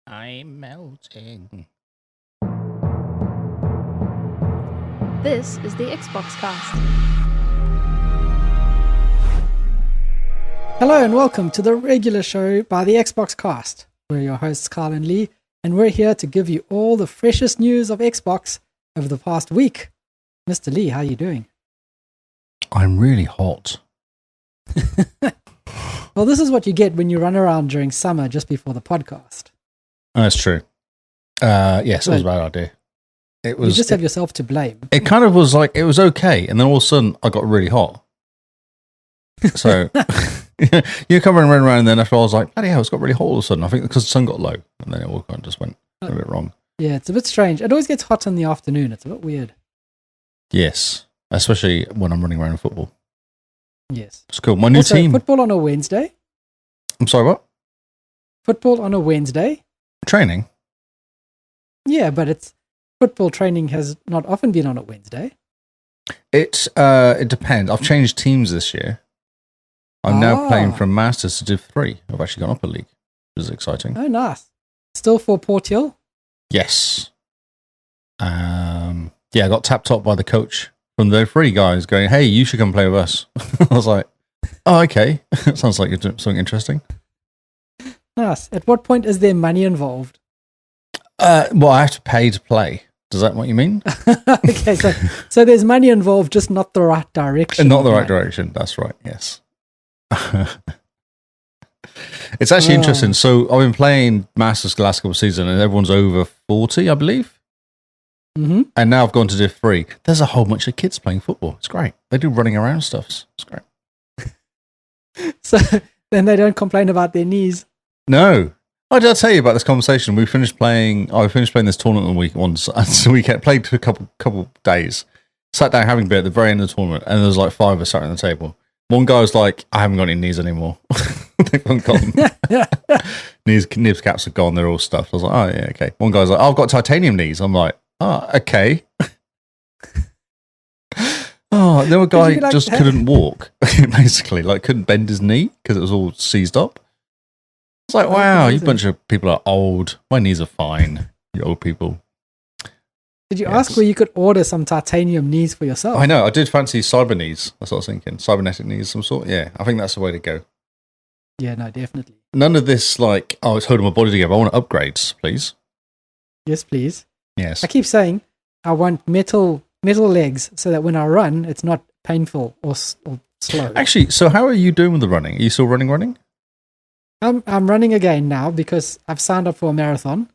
I'm melting. This is the Xbox Cast. Hello and welcome to the regular show by the Xbox Cast. We're your hosts, Carl and Lee, and we're here to give you all the freshest news of Xbox over the past week. Mr. Lee, how are you doing? I'm really hot. Well, this is what you get when you run around during summer just before the podcast. That's true. Yes, it was a bad idea. It was. You just have yourself to blame. It kind of was like, it was okay, and then all of a sudden I got really hot. So you come and run around, and then after I was like, bloody hell, it's got really hot all of a sudden. I think because the sun got low, and then it all kind of just went a bit wrong. Yeah, it's a bit strange. It always gets hot in the afternoon. It's a bit weird. Yes, especially when I'm running around football. Yes. It's cool. My new team. Football on a Wednesday? I'm sorry, what? Football on a Wednesday? Training? Yeah, but it's football training has not often been on a Wednesday. It depends. I've changed teams this year. I'm now playing from Masters to Div 3. I've actually gone up a league, which is exciting. Oh, nice. Still for Port Hill? Yes. Yeah, I got tapped up by the coach from the 3 guys going, hey, you should come play with us. I was like, oh, okay. Sounds like you're doing something interesting. Nice. At what point is there money involved? Well, I have to pay to play. Does that what you mean? Okay, so there's money involved, just not the right direction. Not the right direction. That's right, yes. It's actually interesting. So I've been playing Masters the last couple of seasons, and everyone's over 40, I believe. Mm-hmm. And now I've gone to Div 3. There's a whole bunch of kids playing football. It's great. They do running around stuff. It's great. So then they don't complain about their knees. No. Oh, did I tell you about this conversation? I finished playing this tournament once. So we played for a couple days. Sat down having a beer at the very end of the tournament, and there was like 5 of us sat on the table. One guy was like, I haven't got any knees anymore. They've gone. Nibs caps are gone. They're all stuffed. I was like, oh, yeah, okay. One guy's like, oh, I've got titanium knees. I'm like, oh, okay. Oh, the other guy just couldn't walk, basically. Like, couldn't bend his knee because it was all seized up. It's like, wow, you bunch of people are old. My knees are fine. You old people. Did you ask where you could order some titanium knees for yourself? I know. I did fancy cyber knees. That's what I was thinking. Cybernetic knees of some sort. Yeah, I think that's the way to go. Yeah, no, definitely. None of this like, oh, it's holding my body together. I want upgrades, please. Yes, please. Yes. I keep saying I want metal legs so that when I run, it's not painful or slow. Actually, so how are you doing with the running? Are you still running? I'm running again now because I've signed up for a marathon.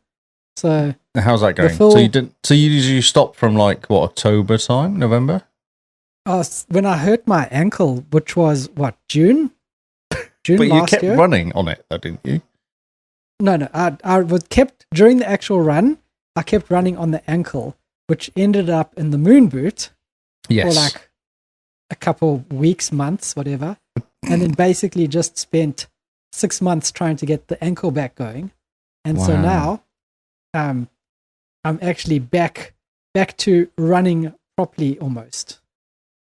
So how's that going? So you stopped from like what, October time, November? When I hurt my ankle, which was what, June but you last kept year? running on it, though, didn't you? No. I was kept during the actual run. I kept running on the ankle, which ended up in the moon boot for like a couple weeks, months, whatever, and then basically just spent 6 months trying to get the ankle back going, and so now, I'm actually back to running properly, almost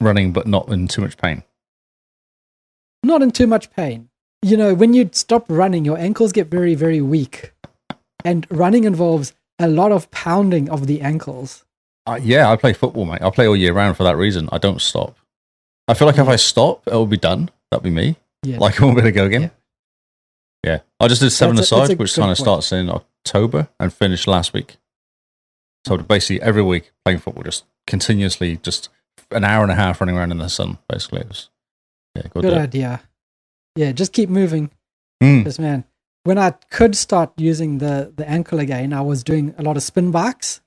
running, but not in too much pain. Not in too much pain. You know, when you stop running, your ankles get very, very weak, and running involves a lot of pounding of the ankles. Yeah, I play football, mate. I play all year round for that reason. I don't stop. I feel like if I stop, it'll be done. That'll be me. Yeah. Like I won't be able to go again. Yeah. I just did 7-a-side, which kind of starts in October and finished last week. So basically every week playing football, just continuously, just an hour and a half running around in the sun, basically. It was, good idea. Yeah, just keep moving. Because, man, when I could start using the ankle again, I was doing a lot of spin bikes.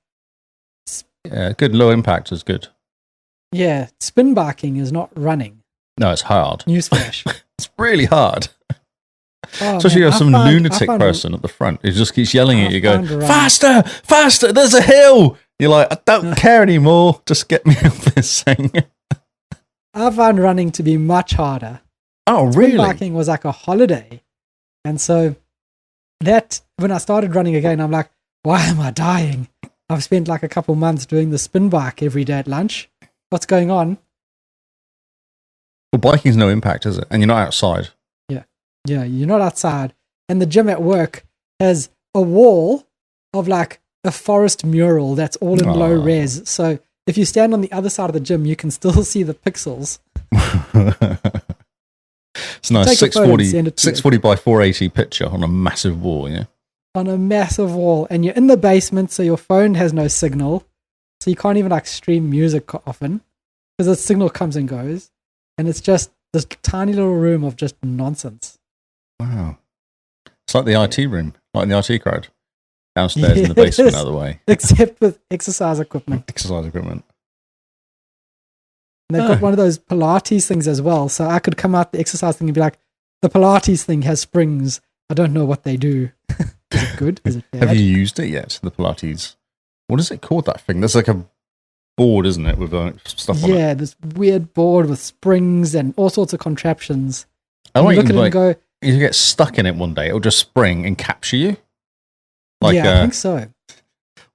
Yeah, good. Low impact is good. Yeah, spin biking is not running. No, it's hard. Newsflash. It's really hard. Especially you have some lunatic person at the front who just keeps yelling at you, going, faster, faster, there's a hill. You're like, I don't care anymore. Just get me off this thing. I found running to be much harder. Oh, really? Spin biking was like a holiday. And so that, when I started running again, I'm like, why am I dying? I've spent like a couple months doing the spin bike every day at lunch. What's going on? Well, biking's no impact, is it? And you're not outside. Yeah, you're not outside. And the gym at work has a wall of like a forest mural that's all in low res. So if you stand on the other side of the gym, you can still see the pixels. It's a nice 640 by 480 picture on a massive wall, yeah? On a massive wall. And you're in the basement, so your phone has no signal. So you can't even like stream music often because the signal comes and goes. And it's just this tiny little room of just nonsense. Wow. It's like the IT room, like in the IT crowd. Downstairs in the basement, out of the way. Except with exercise equipment. And they've got one of those Pilates things as well. So I could come out the exercise thing and be like, the Pilates thing has springs. I don't know what they do. Is it good? Is it bad? Have you used it yet, the Pilates? What is it called, that thing? There's like a board, isn't it, with stuff on it? Yeah, this weird board with springs and all sorts of contraptions. I you look at it and go, you get stuck in it one day, it'll just spring and capture you. Like, yeah, I think so.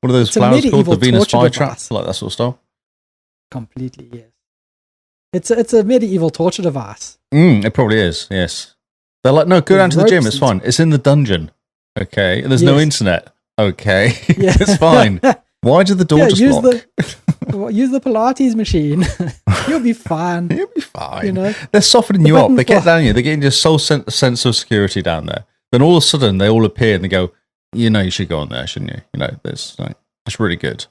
What are those flowers called? The Venus flytrap? Like that sort of stuff? Completely, yes. It's a medieval torture device. It probably is, yes. They're like, no, go down to the gym, it's fine. It's in the dungeon. Okay. There's no internet. Okay. Yeah. It's fine. Why did the door just lock? Use the Pilates machine. You'll be fine. You'll be fine. You know? They're softening you up. They get down here. They're getting your sole sense of security down there. Then all of a sudden, they all appear and they go, you should go on there, shouldn't you? It's really good.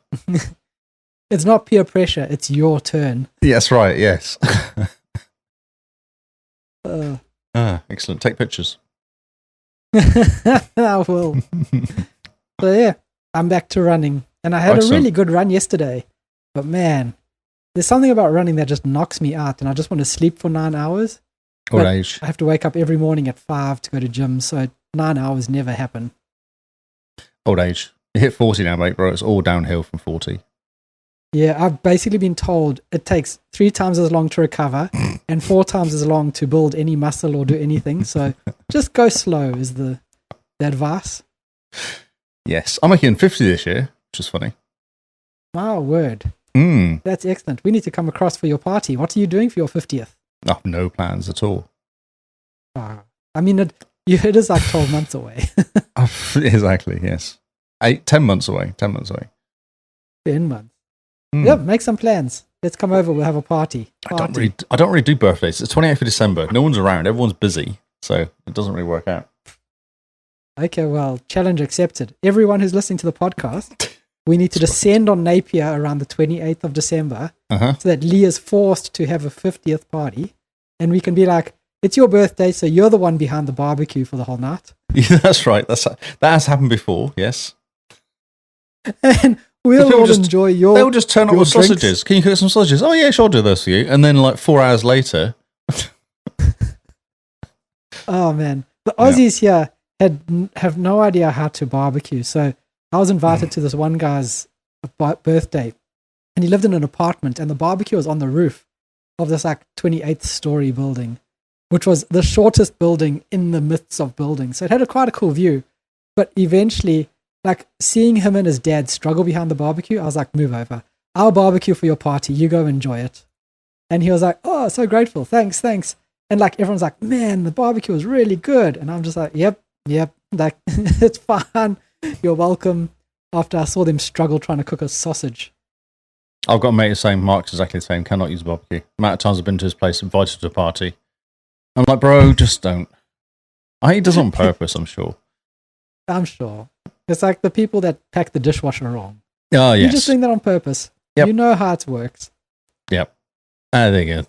It's not peer pressure. It's your turn. Yes, right. Yes. Excellent. Take pictures. I will. So yeah, I'm back to running. And I had a really good run yesterday. But man, there's something about running that just knocks me out. And I just want to sleep for 9 hours. Old age. I have to wake up every morning at 5 to go to gym. So 9 hours never happen. Old age. You hit 40 now, mate, bro. It's all downhill from 40. Yeah, I've basically been told it takes 3 times as long to recover and 4 times as long to build any muscle or do anything. So just go slow is the advice. Yes. I'm making 50 this year, which is funny. Wow, word. That's excellent. We need to come across for your party. What are you doing for your 50th? Oh, no plans at all. I mean, it is like 12 months away. Exactly, yes. 10 months away. 10 months away. 10 months. Yep, make some plans. Let's come over. We'll have a party. I don't really do birthdays. It's 28th of December. No one's around. Everyone's busy. So it doesn't really work out. Okay, well, challenge accepted. Everyone who's listening to the podcast, we need to descend on Napier around the 28th of December so that Lee is forced to have a 50th party. And we can be like, it's your birthday, so you're the one behind the barbecue for the whole night. Yeah, that's right. That has happened before, yes. And we'll all enjoy your They'll just turn up with drinks. sausages. Can you cook some sausages? Oh, yeah, sure, I'll do this for you. And then, 4 hours later... Oh, man. The Aussies here have no idea how to barbecue. So I was invited to this one guy's birthday, and he lived in an apartment, and the barbecue was on the roof of this 28th story building, which was the shortest building in the midst of buildings. So it had quite a cool view. But eventually, seeing him and his dad struggle behind the barbecue, I was like, move over. I'll barbecue for your party. You go enjoy it. And he was like, oh, so grateful. Thanks. And everyone's like, man, the barbecue was really good. And I'm just like, yep. It's fine. You're welcome. After I saw them struggle trying to cook a sausage. I've got a mate saying Mark's exactly the same. Cannot use barbecue. The amount of times I've been to his place, invited to a party. I'm like, bro, just don't. He does it on purpose, I'm sure. I'm sure. It's like the people that pack the dishwasher wrong. Oh, yes. You're just doing that on purpose. Yep. You know how it works. Yep. There you go.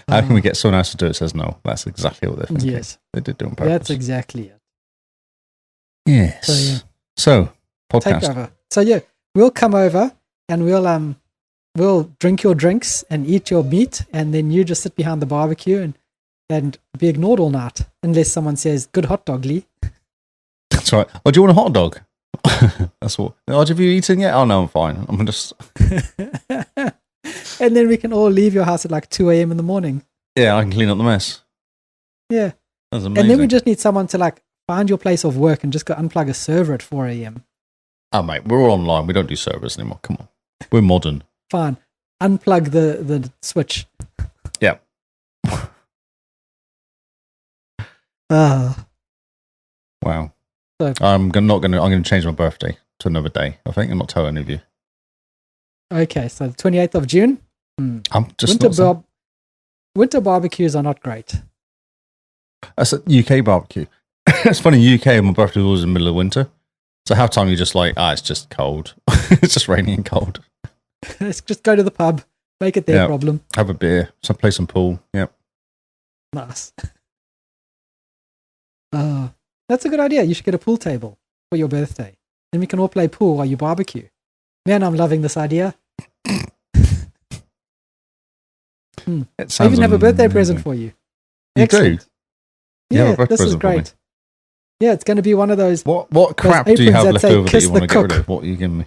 How can we get someone else to do it? Says no. That's exactly what they're thinking. Yes. They did do it on purpose. That's exactly it. Yes. So podcast. Take over. So yeah, we'll come over and we'll drink your drinks and eat your meat, and then you just sit behind the barbecue and be ignored all night unless someone says, good hot dog, Lee. That's right. Oh, do you want a hot dog? That's what. Oh, have you eaten yet? Oh, no, I'm fine. I'm just... And then we can all leave your house at 2 a.m. in the morning. Yeah, I can clean up the mess. Yeah. That's amazing. And then we just need someone to find your place of work and just go unplug a server at 4 a.m. Oh, mate, we're all online. We don't do servers anymore. Come on. We're modern. Fine. Unplug the switch. Yeah. Wow. So, I'm going to change my birthday to another day, I think, and not tell any of you. Okay, so the 28th of June. I'm just winter barbecues are not great. That's a UK barbecue. It's funny, UK, my birthday was always in the middle of winter. So half time you're just like, it's just cold. It's just raining and cold. Let's just go to the pub, make it their problem. Have a beer, play some pool. Yep. Nice. That's a good idea. You should get a pool table for your birthday. Then we can all play pool while you barbecue. Man, I'm loving this idea. I even have a birthday present for you. You Excellent. do? Yeah, this is great. Yeah, it's going to be one of those. What crap do you have left over that you want to get rid of? What are you giving me?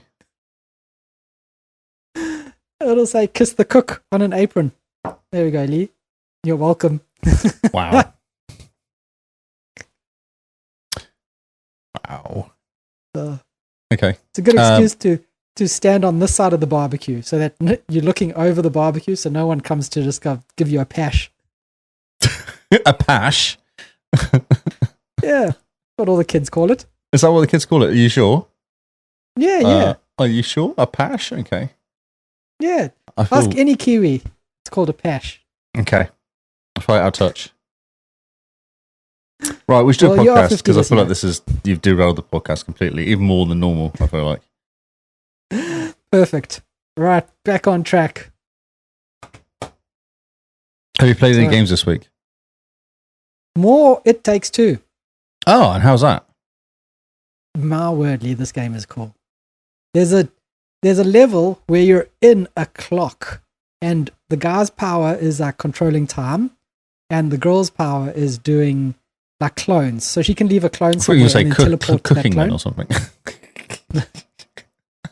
It'll say "Kiss the cook" on an apron. There we go, Lee. You're welcome. Wow. Wow. Okay. It's a good excuse to stand on this side of the barbecue so that you're looking over the barbecue so no one comes to just give you a pash. A pash? Yeah. What all the kids call it. Is that what the kids call it? Are you sure? Yeah. Are you sure? A pash? Okay. Yeah. Ask any Kiwi. It's called a pash. Okay. I'll fight out of touch. Right, we should do a podcast because I feel like you've derailed the podcast completely, even more than normal, I feel like. Perfect. Right, back on track. Have you played any games this week? More It Takes Two. Oh, and how's that? My word, Lee, this game is cool. There's a level where you're in a clock and the guy's power is like controlling time and the girl's power is doing like clones. So she can leave a clone somewhere and then teleport to that clone. Or something.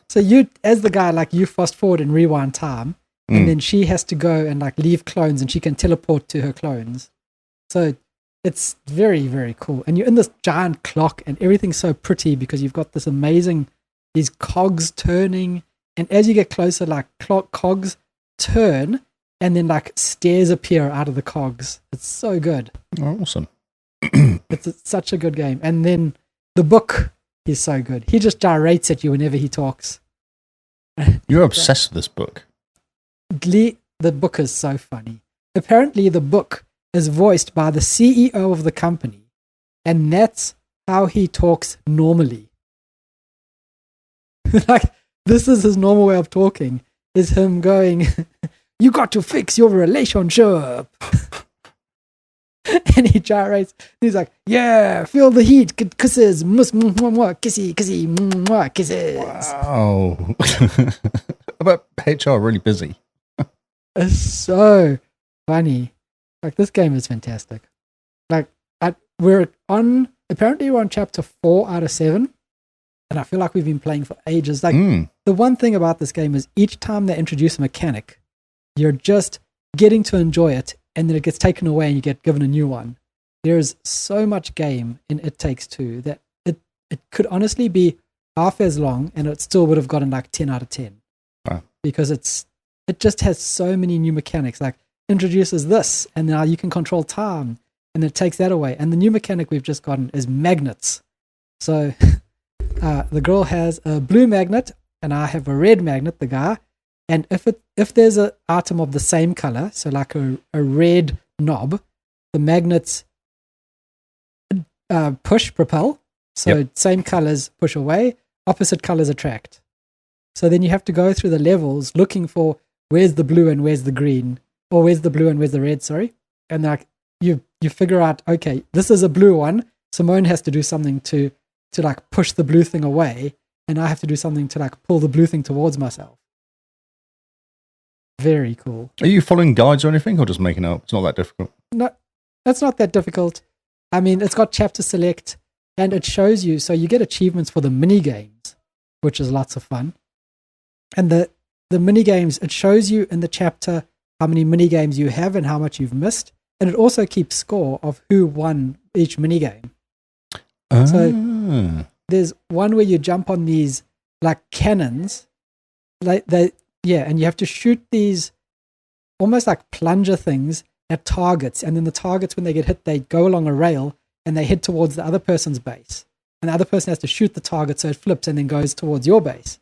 So you, as the guy, like you fast forward and rewind time and then she has to go and like leave clones and she can teleport to her clones. So it's very, very cool. And you're in this giant clock and everything's so pretty because you've got this amazing, these cogs turning. And as you get closer, like cogs turn and then like stairs appear out of the cogs. It's so good. Awesome. It's such a good game. And then the book is so good. He just gyrates at you whenever he talks. You're obsessed with this book. The book is so funny. Apparently the book is voiced by the CEO of the company, and that's how he talks normally. Like, this is his normal way of talking, is him going, "You got to fix your relationship." And he gyrates. He's like, "Yeah, feel the heat, kisses, kissy, kissy, kisses." Wow. About HR really busy. It's so funny. Like, this game is fantastic. Like, apparently we're on chapter 4 out of 7, and I feel like we've been playing for ages. Like, the one thing about this game is each time they introduce a mechanic, you're just getting to enjoy it, and then it gets taken away and you get given a new one. There's so much game in It Takes Two that it could honestly be half as long, and it still would have gotten like 10 out of 10. Wow. Because it just has so many new mechanics. Like, introduces this and now you can control time and it takes that away, and the new mechanic we've just gotten is magnets. So the girl has a blue magnet and I have a red magnet, the guy, and if there's an item of the same color, so like a red knob, the magnets propel, so same colors push away, opposite colors attract. So then you have to go through the levels looking for where's the blue and where's the green, or where's the blue and where's the red, sorry. And like you figure out, okay, this is a blue one. Simone has to do something to like push the blue thing away, and I have to do something to like pull the blue thing towards myself. Very cool. Are you following guides or anything, or just making up? It's not that difficult. No, that's not that difficult. I mean, it's got chapter select, and it shows you, so you get achievements for the mini games, which is lots of fun. And the mini games, it shows you in the chapter how many mini games you have and how much you've missed, and it also keeps score of who won each mini game. So there's one where you jump on these like cannons, and you have to shoot these almost like plunger things at targets, and then the targets, when they get hit, they go along a rail and they head towards the other person's base. And the other person has to shoot the target so it flips and then goes towards your base.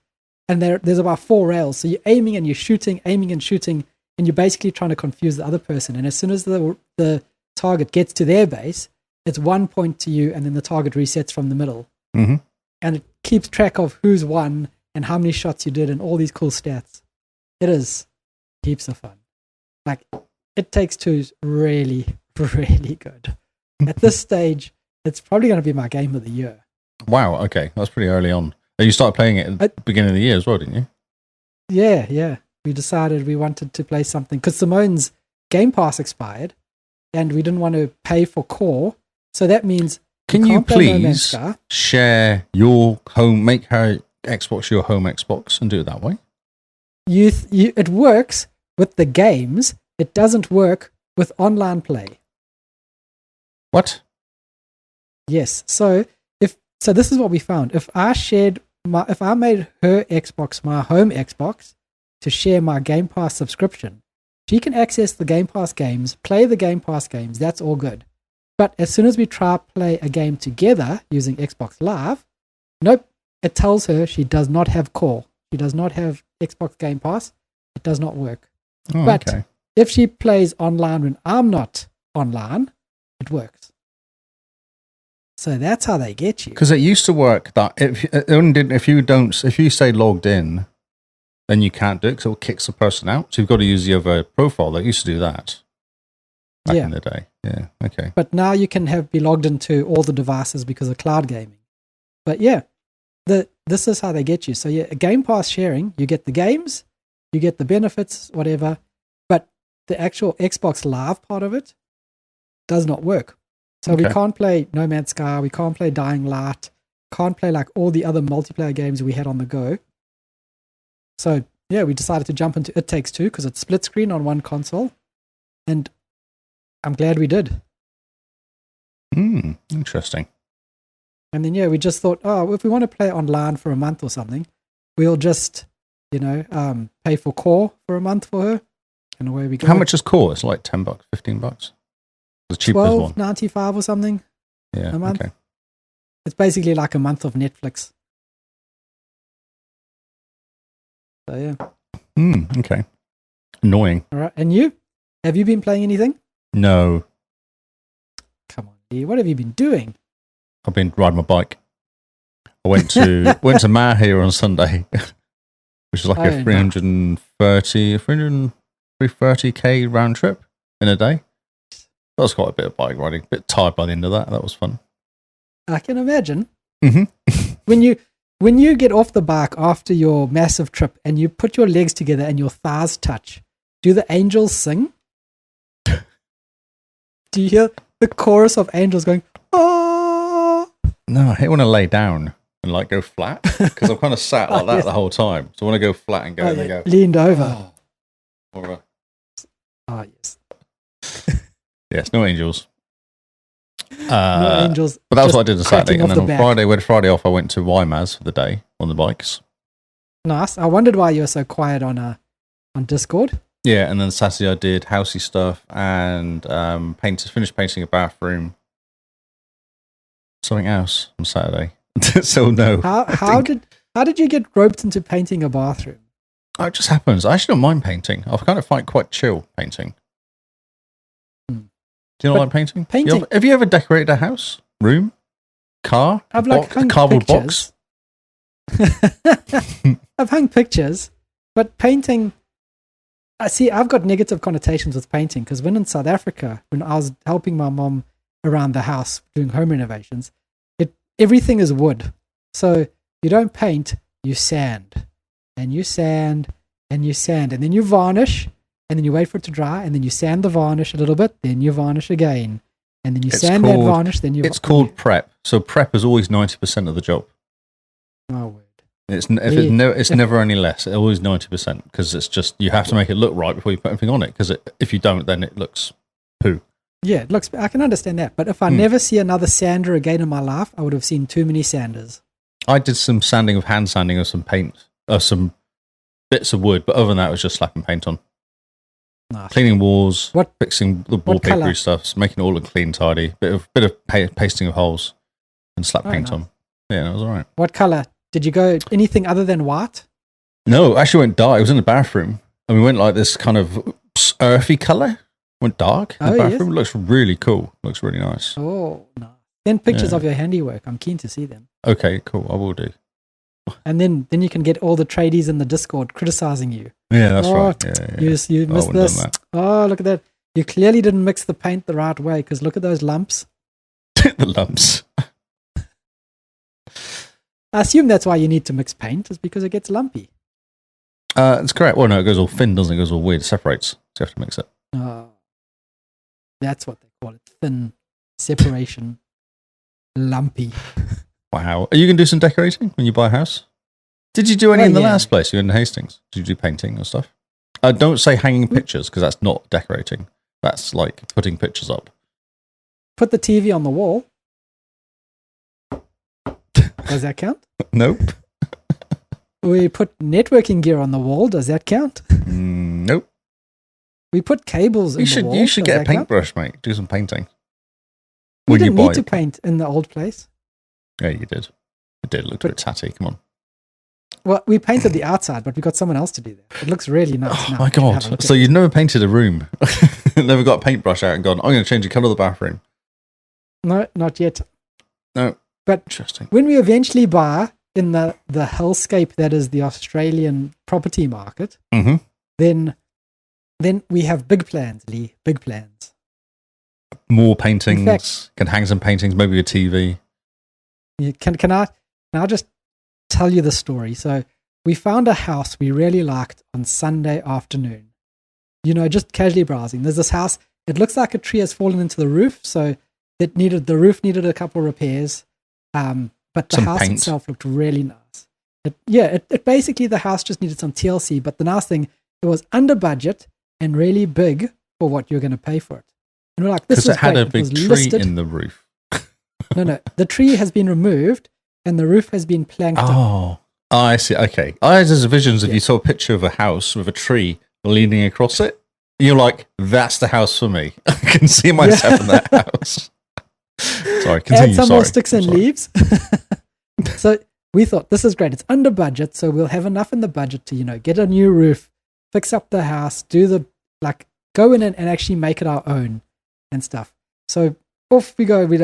And there's about 4 rails. So you're aiming and you're shooting, aiming and shooting, and you're basically trying to confuse the other person. And as soon as the target gets to their base, it's 1 point to you, and then the target resets from the middle. Mm-hmm. And it keeps track of who's won and how many shots you did and all these cool stats. It is heaps of fun. Like, It Takes Two is really, really good. At this stage, it's probably going to be my game of the year. Wow, okay. That's pretty early on. You started playing it at the beginning of the year as well, didn't you? Yeah. We decided we wanted to play something because Simone's Game Pass expired and we didn't want to pay for core. So that means... Can you please share your home, make her Xbox your home Xbox and do it that way? It works with the games. It doesn't work with online play. What? Yes. So this is what we found. If I made her Xbox my home Xbox to share my Game Pass subscription, she can access the Game Pass games, play the Game Pass games. That's all good. But as soon as we try to play a game together using Xbox Live, nope, it tells her she does not have core. She does not have Xbox Game Pass. It does not work. Oh, but okay. if she plays online when I'm not online, it works. So that's how they get you. Because it used to work that if you stay logged in, then you can't do it because it will kick the person out. So you've got to use the other profile. They used to do that back in the day. Yeah, okay. But now you can be logged into all the devices because of cloud gaming. But yeah, this is how they get you. So yeah, Game Pass sharing, you get the games, you get the benefits, whatever, but the actual Xbox Live part of it does not work. So we can't play No Man's Sky, we can't play Dying Light, can't play like all the other multiplayer games we had on the go. So yeah, we decided to jump into It Takes Two because it's split screen on one console, and I'm glad we did. Interesting. And then, we just thought, if we want to play online for a month or something, we'll just, pay for core for a month for her. And away we go. How much is core? It's like $10, $15. The cheapest one. $12.95 or something. Yeah, a month. Okay. It's basically like a month of Netflix. So, yeah. Okay. Annoying. All right. And you? Have you been playing anything? No. Come on, Lee. What have you been doing? I've been riding my bike. I went to Mahia on Sunday, which is like a 330k round trip in a day. That was quite a bit of bike riding. A bit tired by the end of that. That was fun. I can imagine. Mm-hmm. When you get off the bike after your massive trip and you put your legs together and your thighs touch, do the angels sing? Do you hear the chorus of angels going, oh? No, I hate when I lay down and like go flat because I'm kind of sat like that the whole time. So I want to go flat and go and go leaned over. Oh, yes. Yes, no angels. No angels. But that was what I did on Saturday. And then on back. Friday, we had Friday off, I went to YMAS for the day on the bikes. Nice. I wondered why you were so quiet on Discord. Yeah, and then Saturday I did housey stuff and finished painting a bathroom. Something else on Saturday. So no. How did you get roped into painting a bathroom? Oh, it just happens. I actually don't mind painting. I kind of find quite chill painting. Do you not like painting? Have you ever decorated a house, room, car, I've hung cardboard pictures. box? I've hung pictures, but painting. I've got negative connotations with painting because when in South Africa, when I was helping my mom around the house doing home renovations, everything is wood. So you don't paint, you sand, and you sand, and you sand, and then you varnish, and then you wait for it to dry, and then you sand the varnish a little bit, then you varnish again, and then you sand that varnish, then you... It's called prep. So prep is always 90% of the job. Oh, word. It's never any less. It's always 90% because it's just, you have to make it look right before you put anything on it because if you don't, then it looks poo. Yeah, it looks... I can understand that. But if I never see another sander again in my life, I would have seen too many sanders. I did some hand sanding of some paint, some bits of wood, but other than that, it was just slapping paint on. Nice. Cleaning walls, fixing the wallpapery colour? stuff, making it all look clean, tidy. Bit of pasting of holes and slap paint on. Yeah, that was all right. What colour? Did you go anything other than white? No, actually went dark. It was in the bathroom. And we went like this kind of earthy colour. Went dark in the bathroom. Yes. Looks really cool. Looks really nice. Oh, nice. Send pictures of your handiwork. I'm keen to see them. Okay, cool. I will do. And then you can get all the tradies in the Discord criticizing you. Yeah, that's right. Yeah. You missed this. Oh, look at that. You clearly didn't mix the paint the right way because look at those lumps. The lumps. I assume that's why you need to mix paint, is because it gets lumpy. That's correct. Well, no, it goes all thin, doesn't it? It goes all weird. It separates. So you have to mix it. Oh, that's what they call it. Thin separation. Lumpy. Wow. Are you going to do some decorating when you buy a house? Did you do any in the last place? You were in Hastings. Did you do painting or stuff? Don't say hanging pictures because that's not decorating. That's like putting pictures up. Put the TV on the wall. Does that count? Nope. We put networking gear on the wall. Does that count? Nope. We put cables in the wall. You should get a paintbrush, mate. Do some painting. We didn't need to paint in the old place. Yeah, you did. It did look a bit tatty. Come on. Well, we painted the outside, but we got someone else to do that. It looks really nice. Oh, my God. So you've never painted a room? Never got a paintbrush out and gone, I'm going to change the colour of the bathroom? No, not yet. No. But interesting. When we eventually buy in the hellscape that is the Australian property market, then we have big plans, Lee. Big plans. More paintings. In fact, can hang some paintings, maybe a TV. Can I just tell you the story? So we found a house we really liked on Sunday afternoon. Just casually browsing. There's this house. It looks like a tree has fallen into the roof, so the roof needed a couple repairs. But the house itself looked really nice. It basically, the house just needed some TLC, but the nice thing, it was under budget and really big for what you're going to pay for it. And we're like, this is great. Because it had a big tree in the roof. No, the tree has been removed and the roof has been planked up. Oh, I see. Okay. I had those visions if you saw a picture of a house with a tree leaning across it. You're like, that's the house for me. I can see myself in that house. Sorry, continue. Add some more sticks and leaves. So we thought, this is great. It's under budget, so we'll have enough in the budget to, get a new roof, fix up the house, go in and actually make it our own and stuff. So off we go. We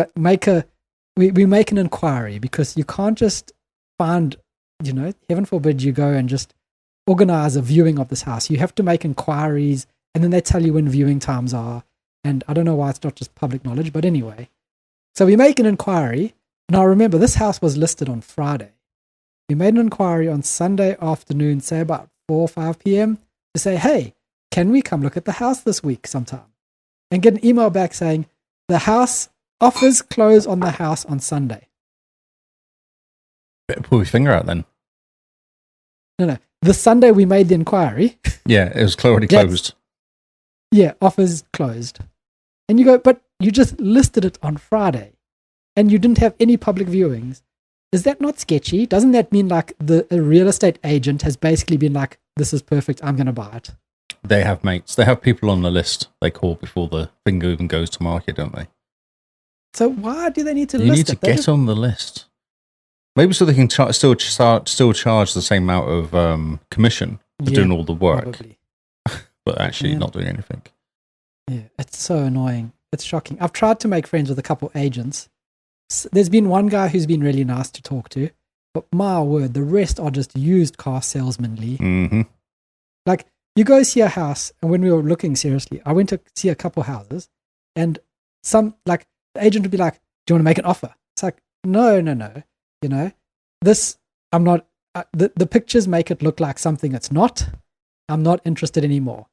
make an inquiry because you can't just find, heaven forbid you go and just organize a viewing of this house. You have to make inquiries, and then they tell you when viewing times are. And I don't know why it's not just public knowledge, but anyway. So we make an inquiry. Now remember, this house was listed on Friday. We made an inquiry on Sunday afternoon, say about 4 or 5 p.m. to say, hey, can we come look at the house this week sometime? And get an email back saying, the house offers close on the house on Sunday. Better pull your finger out then. No. The Sunday we made the inquiry. Yeah, it was already closed. Yeah, offers closed. And you go, but you just listed it on Friday and you didn't have any public viewings. Is that not sketchy? Doesn't that mean like the real estate agent has basically been like, this is perfect, I'm going to buy it? They have mates. They have people on the list they call before the thing even goes to market, don't they? So why do they need to list it? You need to get on the list. Maybe so they can still charge the same amount of commission for doing all the work. Probably. But actually not doing anything. Yeah, it's so annoying. It's shocking. I've tried to make friends with a couple agents. There's been one guy who's been really nice to talk to, but my word, the rest are just used car salesmen, Lee. Mm-hmm. Like, you go see a house, and when we were looking seriously, I went to see a couple houses, and the agent would be like, do you want to make an offer? It's like, no. This, I'm not, the pictures make it look like something it's not. I'm not interested anymore.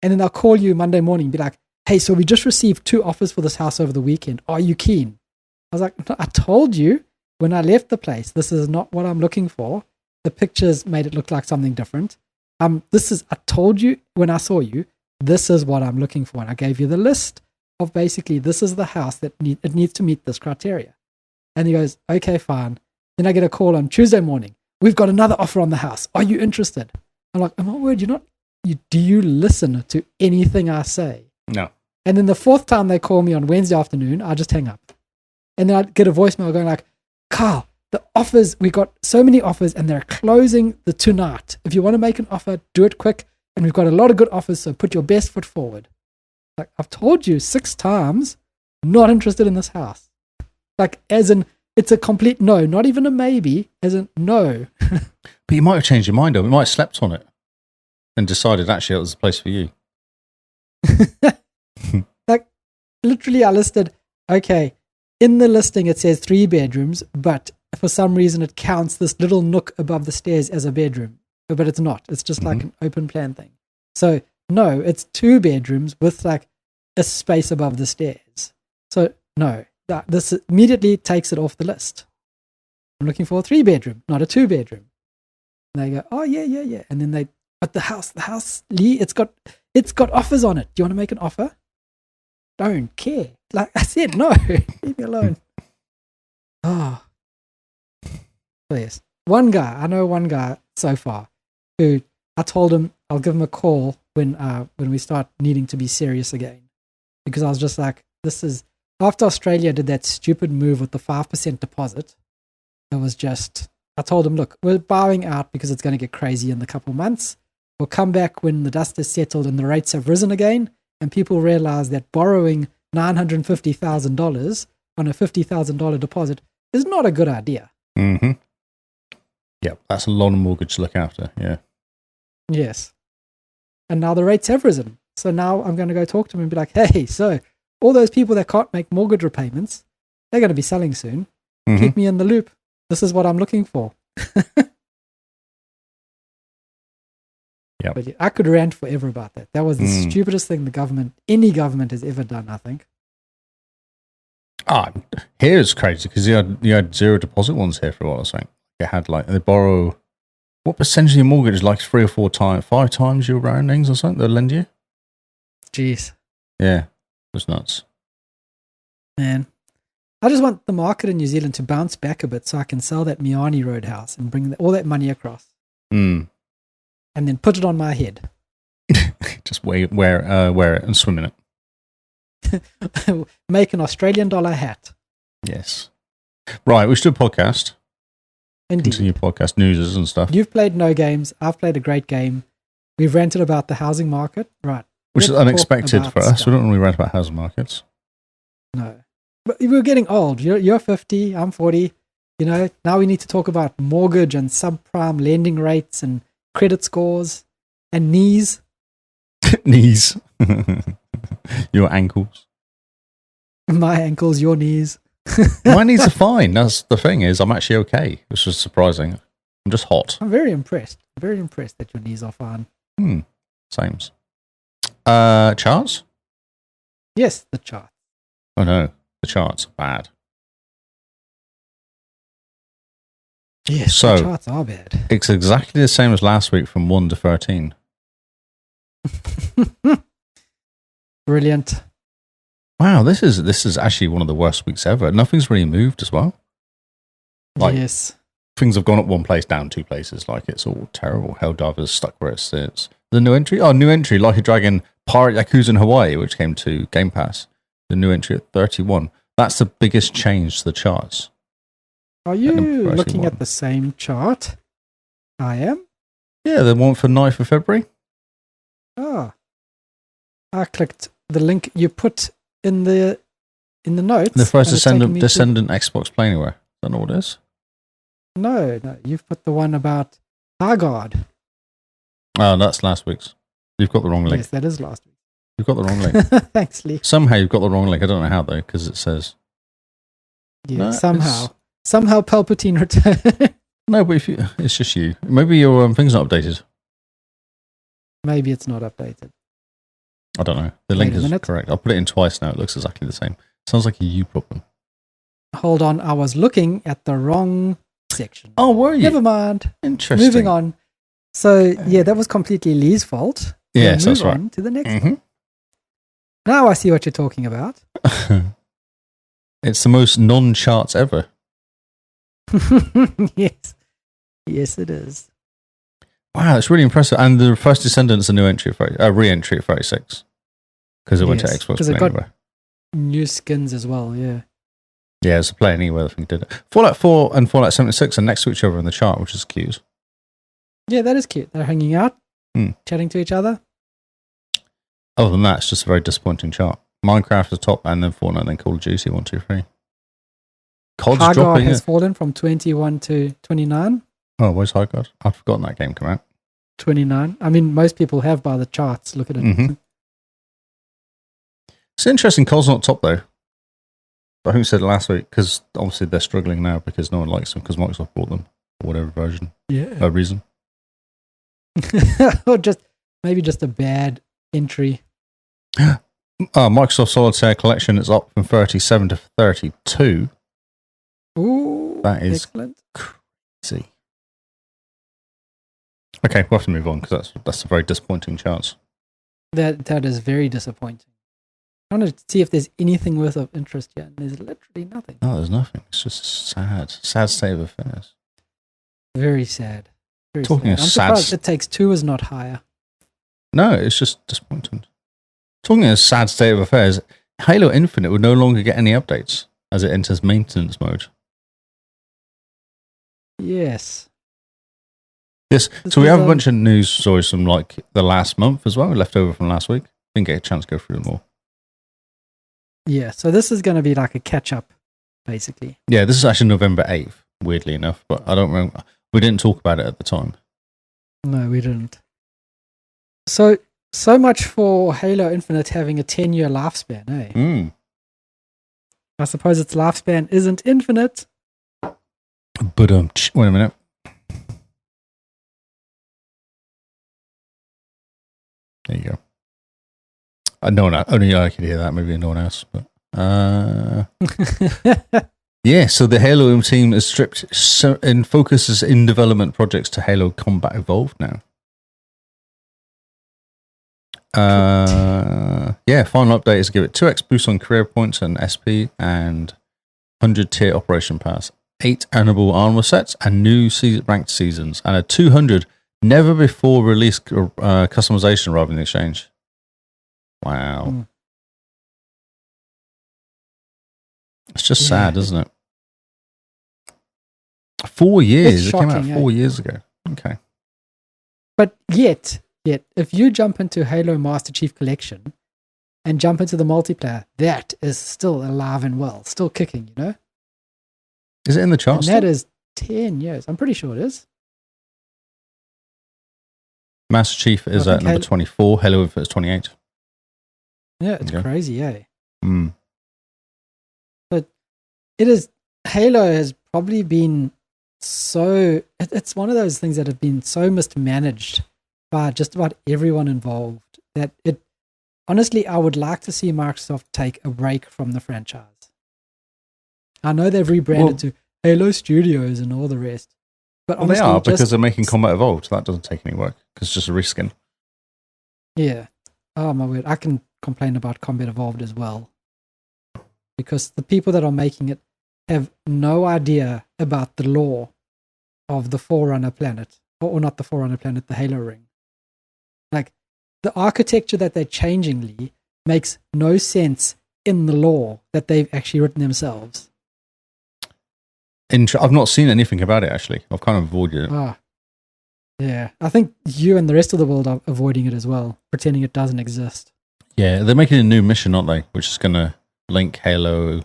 And then they'll call you Monday morning and be like, hey, so we just received 2 offers for this house over the weekend. Are you keen? I was like, no, I told you when I left the place, this is not what I'm looking for. The pictures made it look like something different. I told you when I saw you, this is what I'm looking for. And I gave you the list of basically, this is the house that it needs to meet this criteria. And he goes, okay, fine. Then I get a call on Tuesday morning. We've got another offer on the house. Are you interested? I'm like, oh my word, you're not do you listen to anything I say? No. And then the fourth time they call me on Wednesday afternoon, I just hang up. And then I'd get a voicemail going like, Carl, the offers, we got so many offers and they're closing tonight. If you want to make an offer, do it quick. And we've got a lot of good offers, so put your best foot forward. Like, I've told you 6 times, not interested in this house. Like, as in, it's a complete no, not even a maybe, as in no. But you might have changed your mind, though. You might have slept on it and decided actually it was the place for you. Like, literally, I listed, okay, in the listing it says 3 bedrooms, but for some reason it counts this little nook above the stairs as a bedroom. But it's not. It's just like an open plan thing. So, no, it's 2 bedrooms with like a space above the stairs. So, no, this immediately takes it off the list. I'm looking for a 3 bedroom, not a 2 bedroom. And they go, oh, yeah. And then but the house, Lee, it's got offers on it. Do you want to make an offer? Don't care. Like I said, no, leave me alone. Oh, so yes. I know one guy so far who I told him I'll give him a call when we start needing to be serious again. Because I was just like, this is, after Australia did that stupid move with the 5% deposit, it was just, I told him, look, we're bowing out because it's going to get crazy in the couple months. We'll come back when the dust has settled and the rates have risen again, and people realize that borrowing $950,000 on a $50,000 deposit is not a good idea. Mm-hmm. Yeah, that's a lot of mortgage to look after, yeah. Yes. And now the rates have risen. So now I'm going to go talk to them and be like, hey, so all those people that can't make mortgage repayments, they're going to be selling soon. Mm-hmm. Keep me in the loop. This is what I'm looking for. Yeah. But yeah, I could rant forever about that. That was the stupidest thing any government has ever done, I think. Here's crazy because you had 0 deposit ones here for a while, I think. They had they borrow, what percentage of your mortgage is like 3 or 4 times, 5 times your earnings or something they'll lend you? Jeez. Yeah, it was nuts. Man, I just want the market in New Zealand to bounce back a bit so I can sell that Miani Road house and bring all that money across. And then put it on my head. Just wear it and swim in it. Make an Australian dollar hat. Yes. Right, we should do a podcast. Indeed. Continue podcast news and stuff. You've played no games. I've played a great game. We've ranted about the housing market. Right. Which is unexpected for us. We don't normally rant about housing markets. No. But we're getting old. You're 50. I'm 40. Now we need to talk about mortgage and subprime lending rates and credit scores and knees. Knees. Your ankles. My ankles, your knees. My knees are fine. That's the thing is I'm actually okay, which is surprising. I'm just hot. I'm very impressed. Very impressed that your knees are fine. Sames. Charts? Yes, the chart. Oh no, the charts are bad. Yes, so, the charts are bad. It's exactly the same as last week from 1 to 13. Brilliant. Wow, this is actually one of the worst weeks ever. Nothing's really moved as well. Yes. Things have gone up 1 place, down 2 places. It's all terrible. Helldivers stuck where it sits. The new entry? Oh, new entry, Like a Dragon, Pirate Yakuza in Hawaii, which came to Game Pass. The new entry at 31. That's the biggest change to the charts. Are you looking at the same chart I am? Yeah, the one for 9th of February. Ah. I clicked the link you put in the notes. The First Descendant Xbox Play Anywhere. Is that not what it is? No. You've put the one about Highguard. Oh, that's last week's. You've got the wrong link. Yes, that is last week. You've got the wrong link. Thanks, Lee. Somehow you've got the wrong link. I don't know how, though, because it says... Yeah, no, somehow Palpatine returned. No, but it's just you. Maybe your thing's not updated. Maybe it's not updated. I don't know. The link is correct. I'll put it in twice now. It looks exactly the same. Sounds like a you problem. Hold on. I was looking at the wrong section. Oh, were you? Never mind. Interesting. Moving on. So, yeah, that was completely Lee's fault. Yes, that's right. On to the next one. Now I see what you're talking about. It's the most non-charts ever. Yes. Yes, it is. Wow, that's really impressive. And the First Descendant's a new entry, re-entry at 36 because it went to Xbox. Because it got new skins as well. Yeah. Yeah, it's a Play Anywhere. I think did it. Fallout 4 and Fallout 76 are next to each other in the chart, which is cute. Yeah, that is cute. They're hanging out, chatting to each other. Other than that, it's just a very disappointing chart. Minecraft is top, and then Fortnite, and then Call of Duty 1, 2, 3. COD's Highguard dropping. has fallen from 21 to 29. Oh, where's Highguard? I've forgotten that game came out. 29. I mean, most people have by the charts. Look at it. Mm-hmm. It's interesting. COD's not top though. I think we said it last week because obviously they're struggling now because no one likes them because Microsoft bought them for whatever version. Yeah. Reason. Or maybe just a bad entry. Microsoft Solid Snake Collection is up from 37 to 32. Ooh, that is excellent. Crazy. Okay, we'll have to move on because that's a very disappointing chance. That is very disappointing. I want to see if there's anything worth of interest yet. And there's literally nothing. No, there's nothing. It's just sad state of affairs. Very sad. Very Talking sad. I'm surprised It Takes Two is not higher. No, it's just disappointing. Talking of a sad state of affairs, Halo Infinite would no longer get any updates as it enters maintenance mode. Yes. So we have a bunch of news stories from like the last month as well, left over from last week. Didn't get a chance to go through them all. Yeah, so this is going to be like a catch-up, basically. Yeah, this is actually November 8th, weirdly enough, but I don't remember. We didn't talk about it at the time. No, we didn't. So much for Halo Infinite having a 10-year lifespan, eh? I suppose its lifespan isn't infinite. But wait a minute. There you go. No one, only I could hear that. Maybe no one else. But yeah. So the Halo team is stripped and focuses in development projects to Halo Combat Evolved now. Yeah. Final update is to give it 2x boost on career points and SP and 100 tier operation pass, 8 earnable armor sets and new ranked seasons, and a 200 never before released customization rather than exchange. Wow. It's just sad, isn't it? 4 years. It came out 4 years ago. Okay. But yet, if you jump into Halo Master Chief Collection and jump into the multiplayer, that is still alive and well, still kicking, you know? Is it in the charts? And that is 10 years. I'm pretty sure it is. Master Chief is at number 24. Halo Infinite is 28. Yeah, it's crazy, eh? Mm. But it is, Halo has probably been so, it's one of those things that have been so mismanaged by just about everyone involved that it, honestly, I would like to see Microsoft take a break from the franchise. I know they've rebranded to Halo Studios and all the rest. But honestly, they are because they're making Combat Evolved. So that doesn't take any work because it's just a reskin. Yeah. Oh my word. I can complain about Combat Evolved as well. Because the people that are making it have no idea about the lore of the Forerunner planet. Or not the Forerunner planet, the Halo ring. Like, the architecture that they're changing, Lee, makes no sense in the lore that they've actually written themselves. I've not seen anything about it, actually. I've kind of avoided it. Yeah. I think you and the rest of the world are avoiding it as well, pretending it doesn't exist. Yeah, they're making a new mission, aren't they? Which is going to link Halo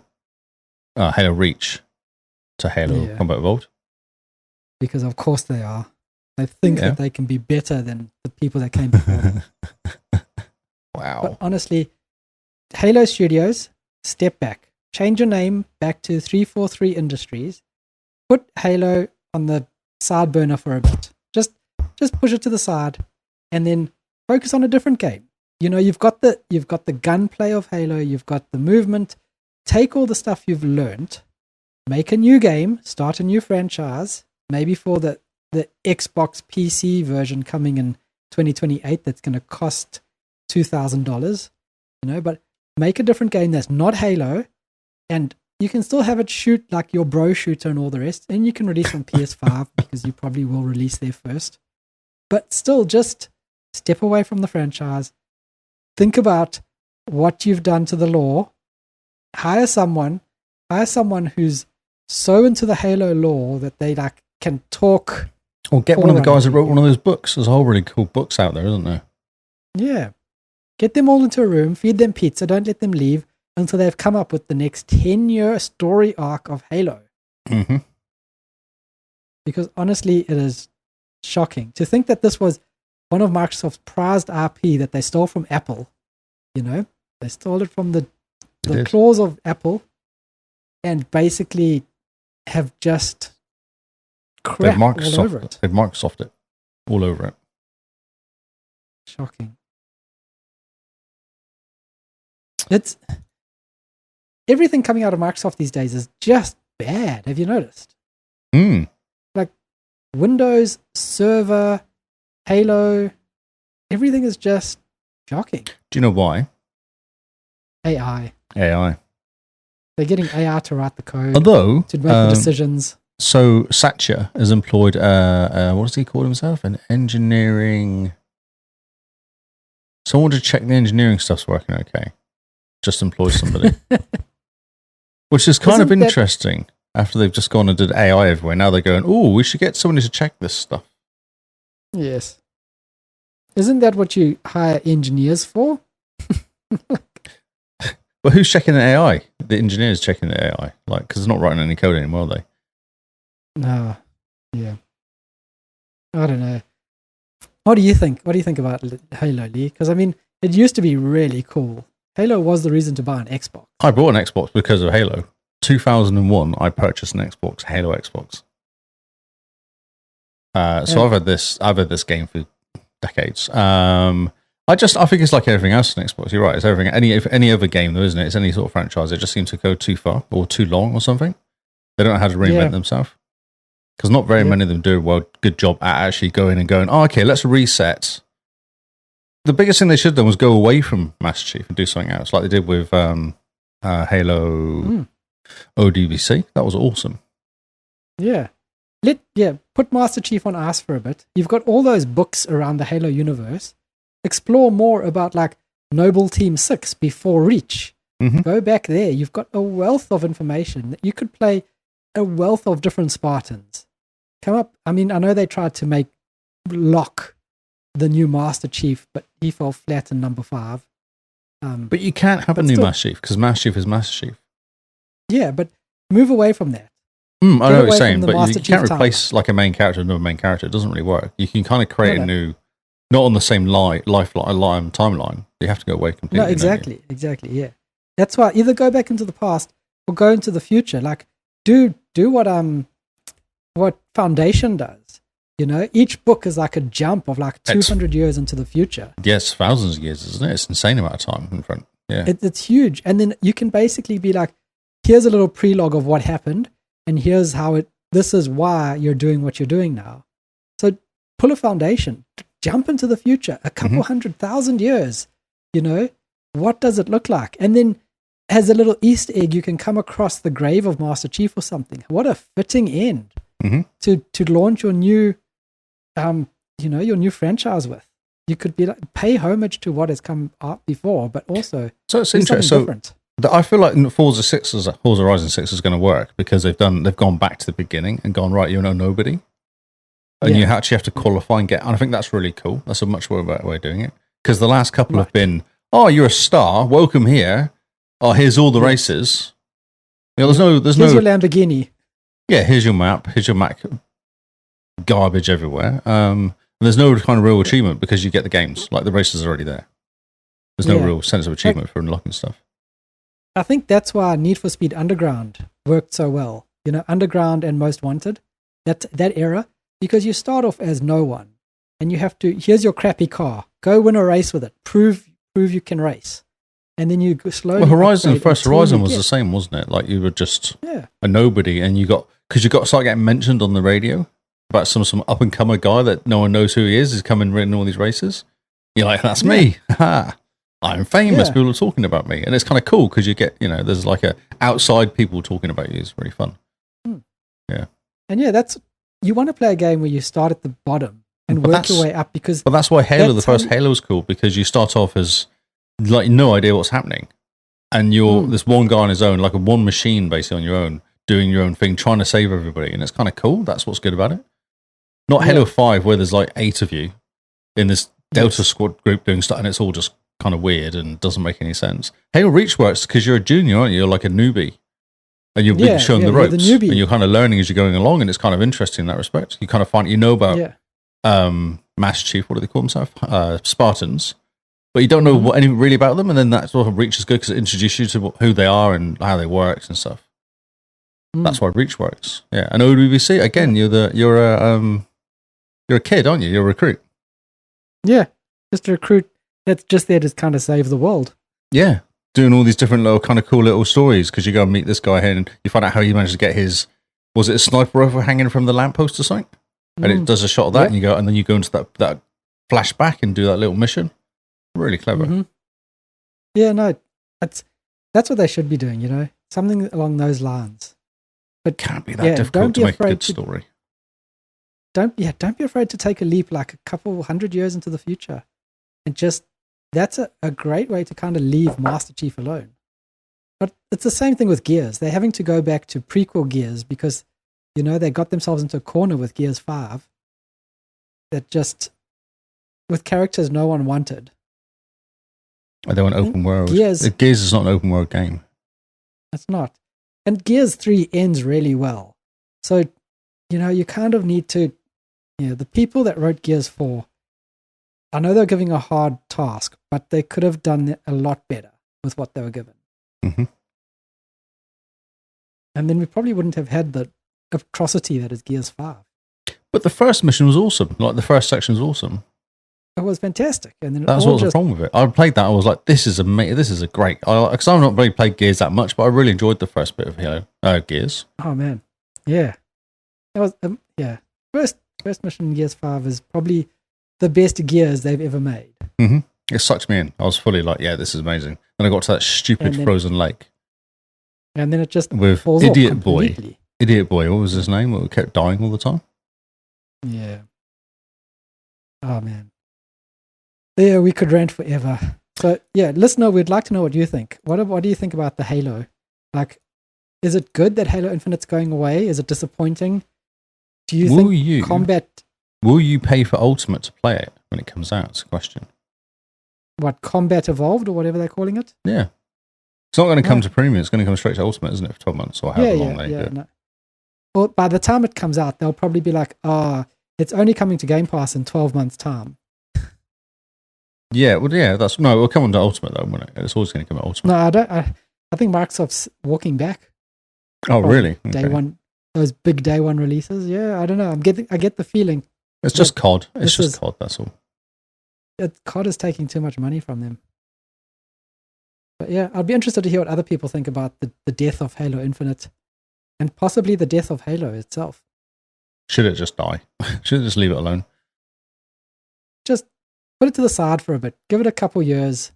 Reach to Halo Combat Evolved. Because of course they are. They think that they can be better than the people that came before them. Wow. But honestly, Halo Studios, step back. Change your name back to 343 Industries. Put Halo on the side burner for a bit. Just push it to the side and then focus on a different game. You know, you've got the gunplay of Halo, you've got the movement. Take all the stuff you've learned, make a new game, start a new franchise, maybe for the Xbox PC version coming in 2028 that's going to cost $2,000, you know, but make a different game that's not Halo, and you can still have it shoot like your bro shooter and all the rest, and you can release on PS5 because you probably will release there first. But still, just step away from the franchise. Think about what you've done to the lore. Hire someone who's so into the Halo lore that they like can talk. Or get one of the guys that wrote one of those books. There's a whole really cool books out there, isn't there? Yeah. Get them all into a room, feed them pizza, don't let them leave until they've come up with the next 10-year story arc of Halo. Mm-hmm. Because honestly, it is shocking to think that this was one of Microsoft's prized IP that they stole from Apple. You know, they stole it from the claws of Apple and basically have just crap all over it. They've Microsoft it all over it. Shocking. It's everything coming out of Microsoft these days is just bad. Have you noticed? Like Windows, Server, Halo, everything is just shocking. Do you know why? AI. They're getting AI to write the code. Although, to make the decisions. So Satya has employed, what does he call himself? An engineering... Someone to check the engineering stuff's working okay. Just employ somebody. Which is kind of interesting. After they've just gone and did AI everywhere, now they're going, oh, we should get somebody to check this stuff. Yes. Isn't that what you hire engineers for? Well, who's checking the AI? The engineers checking the AI. Like, because they're not writing any code anymore, are they? No. Yeah. I don't know. What do you think? What do you think about Halo, Lee? Because, I mean, it used to be really cool. Halo was the reason to buy an Xbox. I bought an Xbox because of Halo. 2001, I purchased an Xbox, Halo Xbox. So I've had this game for decades. I think it's like everything else on Xbox. You're right. It's everything. Any other game, though, isn't it? It's any sort of franchise. It just seems to go too far or too long or something. They don't know how to reinvent themselves. Because not very many of them do a good job at actually going and going, oh, okay, let's reset. The biggest thing they should have done was go away from Master Chief and do something else, like they did with Halo ODVC. That was awesome. Yeah. Put Master Chief on ice for a bit. You've got all those books around the Halo universe. Explore more about like Noble Team 6 before Reach. Mm-hmm. Go back there. You've got a wealth of information that you could play a wealth of different Spartans. Come up. I mean, I know they tried to make Locke the new Master Chief, but he fell flat in number 5. But you can't have a new Master Chief because Master Chief is Master Chief. Yeah, but move away from that. I know what you're saying, but you can't replace like a main character with another main character. It doesn't really work. You can kind of create a new, not on the same timeline. You have to go away completely. No, exactly, yeah. That's why either go back into the past or go into the future. Like do what Foundation does. You know, each book is like a jump of like 200 years into the future. Yes, thousands of years, isn't it? It's an insane amount of time in front. Yeah, it's huge. And then you can basically be like, here's a little prelogue of what happened, and here's how this is why you're doing what you're doing now. So pull a Foundation, jump into the future, a couple 100,000 years. You know, what does it look like? And then as a little Easter egg, you can come across the grave of Master Chief or something. What a fitting end to launch your new, your new franchise with. You could be like, pay homage to what has come out before, but also so it's interesting. Different. I feel like Forza Horizon 6 is going to work because they've gone back to the beginning and gone, right, you're nobody. And you actually have to qualify and get, and I think that's really cool. That's a much better way of doing it. Because the last couple have been, oh, you're a star, welcome here. Oh, here's all the races. You know, there's no your Lamborghini. Yeah, here's your map. Here's your Mac. Garbage everywhere. There's no kind of real achievement because you get the games. Like the races are already there. There's no real sense of achievement for unlocking stuff. I think that's why Need for Speed Underground worked so well. You know, Underground and Most Wanted, that era, because you start off as no one, and you have to. Here's your crappy car. Go win a race with it. Prove you can race, and then you slowly. Well, First Horizon was the same, wasn't it? Like you were just a nobody, and you got to start getting mentioned on the radio about some up and comer guy that no one knows who he is coming winning all these races. You're like, that's me. I'm famous. People are talking about me, and it's kind of cool because you get, there's like a outside people talking about you. It's really fun. Yeah, and that's you want to play a game where you start at the bottom and work your way up. Because but that's why Halo, the first Halo, is cool, because you start off as like no idea what's happening, and you're this one guy on his own, like a one machine basically on your own, doing your own thing, trying to save everybody, and it's kind of cool. That's what's good about it. Not Halo 5, where there's like 8 of you in this Delta Squad group doing stuff, and it's all just kind of weird and doesn't make any sense. Halo Reach works because you're a junior, aren't you? You're like a newbie, and you're being shown the ropes, and you're kind of learning as you're going along, and it's kind of interesting in that respect. You kind of find about Master Chief, what do they call themselves? Spartans, but you don't know anything really about them, and then that sort of Reach is good because it introduces you to who they are and how they work and stuff. That's why Reach works. Yeah, and OWBC again. You're a kid, aren't you? You're a recruit. Yeah, just a recruit that's just there to kind of save the world. Yeah, doing all these different little kind of cool little stories because you go and meet this guy here and you find out how he managed to get his. Was it a sniper rifle hanging from the lamppost or something? And it does a shot of that, and then you go into that flashback and do that little mission. Really clever. Yeah, no, that's what they should be doing. You know, something along those lines. But can't be that difficult to make a good story. Don't be afraid to take a leap like a couple 100 years into the future. And just, that's a great way to kind of leave Master Chief alone. But it's the same thing with Gears. They're having to go back to prequel Gears because, you know, they got themselves into a corner with Gears 5 that just, with characters no one wanted. They want open world. Gears is not an open world game. It's not. And Gears 3 ends really well. So, you know, you kind of need to, the people that wrote Gears 4, I know they're giving a hard task, but they could have done a lot better with what they were given. Mm-hmm. And then we probably wouldn't have had the atrocity that is Gears 5. But the first mission was awesome. Like, the first section was awesome. It was fantastic. And then that's what was the problem with it. I played that. I was like, this is amazing. This is a great. Because I've not really played Gears that much, but I really enjoyed the first bit of Gears. Oh man, yeah, that was first mission in Gears 5 is probably the best Gears they've ever made. Mm-hmm. It sucked me in. I was fully like, yeah, this is amazing. Then I got to that stupid frozen lake, and then it just with falls Idiot off Boy. completely. Idiot Boy. What was his name? Who kept dying all the time. Yeah. Oh man. Yeah, we could rant forever. So, yeah, listener, we'd like to know what you think. What do you think about the Halo? Like, is it good that Halo Infinite's going away? Is it disappointing? Do you think combat... Will you pay for Ultimate to play it when it comes out? It's a question. What, Combat Evolved or whatever they're calling it? Yeah. It's not going to come to Premium. It's going to come straight to Ultimate, isn't it, for 12 months or however long they do it. No. Well, by the time it comes out, they'll probably be like, it's only coming to Game Pass in 12 months' time. Yeah, well, yeah, it'll come on to Ultimate though, won't it? It's always going to come to Ultimate. No, I don't. I think Microsoft's walking back. Oh, really? Day one, those big day one releases. Yeah, I don't know. I get the feeling. It's just COD. It's just COD. That's all. COD is taking too much money from them. But yeah, I'd be interested to hear what other people think about the death of Halo Infinite, and possibly the death of Halo itself. Should it just die? Should it just leave it alone? Just put it to the side for a bit. Give it a couple years.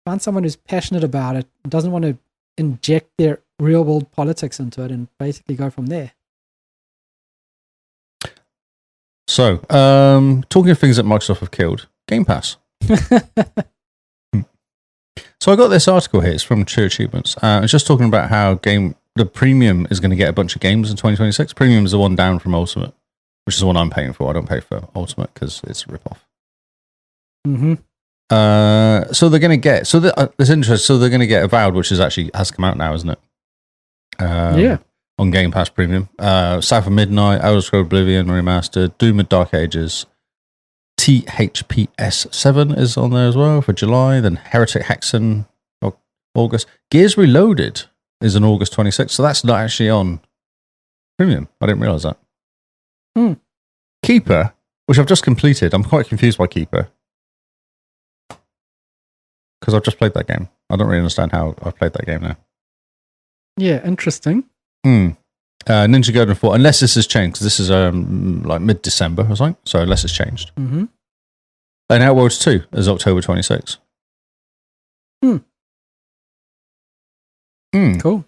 Find someone who's passionate about it, doesn't want to inject their real world politics into it, and basically go from there. So, talking of things that Microsoft have killed, Game Pass. So I got this article here. It's from TrueAchievements. It's just talking about how the Premium is going to get a bunch of games in 2026. Premium is the one down from Ultimate, which is the one I'm paying for. I don't pay for Ultimate because it's a ripoff. Mm-hmm. So they're going to get this interest. So they're going to get Avowed, which has come out now, isn't it? Yeah. On Game Pass Premium. South of Midnight, Elder Scrolls Oblivion Remastered, Doom of Dark Ages, THPS 7 is on there as well for July. Then Heretic Hexen, August. Gears Reloaded is on August 26th. So that's not actually on Premium. I didn't realize that. Keeper, which I've just completed. I'm quite confused by Keeper, because I've just played that game. I don't really understand how I've played that game now. Yeah, interesting. Ninja Gaiden 4, unless this has changed, because this is like mid-December or something, so unless it's changed. Mm-hmm. And Outworlds 2 is October 26th. Cool.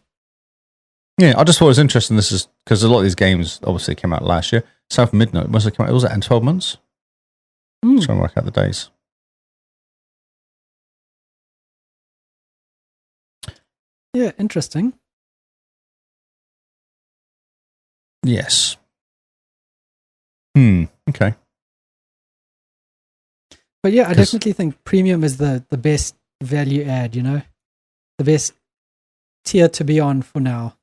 Yeah, I just thought it was interesting. This is because a lot of these games obviously came out last year. South Midnight must have come out. Was that in 12 months? Trying to work out the days. Yeah, interesting. Yes. Okay. But yeah, I definitely think premium is the best value add, you know? The best tier to be on for now.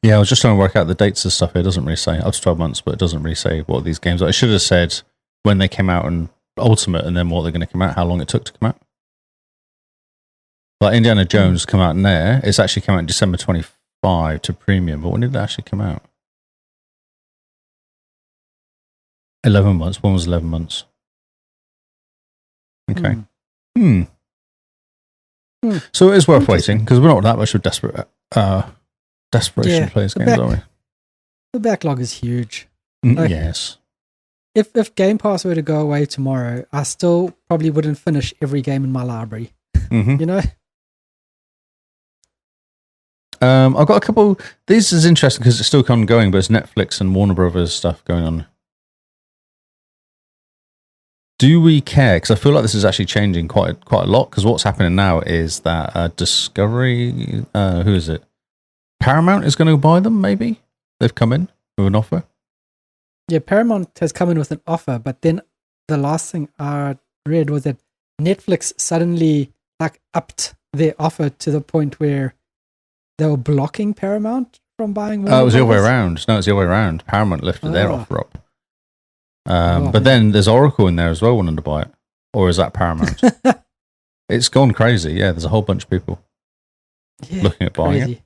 Yeah, I was just trying to work out the dates and stuff. It doesn't really say up to 12 months, but it doesn't really say what these games are. I should have said when they came out and Ultimate and then what they're going to come out, how long it took to come out. Like Indiana Jones come out in there. It's actually come out in December 25 to premium, but when did it actually come out? 11 months. One was 11 months. Okay. So it is worth waiting because we're not that much of desperation to play these games, are we? The backlog is huge. Yes. If Game Pass were to go away tomorrow, I still probably wouldn't finish every game in my library. You know? I've got a couple. This is interesting because it's still ongoing, but it's Netflix and Warner Brothers stuff going on. Do we care? Because I feel like this is actually changing quite a lot. Because what's happening now is that Discovery, who is it? Paramount is going to buy them. Maybe they've come in with an offer. Yeah, Paramount has come in with an offer, but then the last thing I read was that Netflix suddenly upped their offer to the point where they were blocking Paramount from buying Warner it was the other way Brothers. around. No, it's the other way around. Paramount lifted their offer up. But then there's Oracle in there as well wanting to buy it. Or is that Paramount? It's gone crazy. Yeah, there's a whole bunch of people looking at buying it.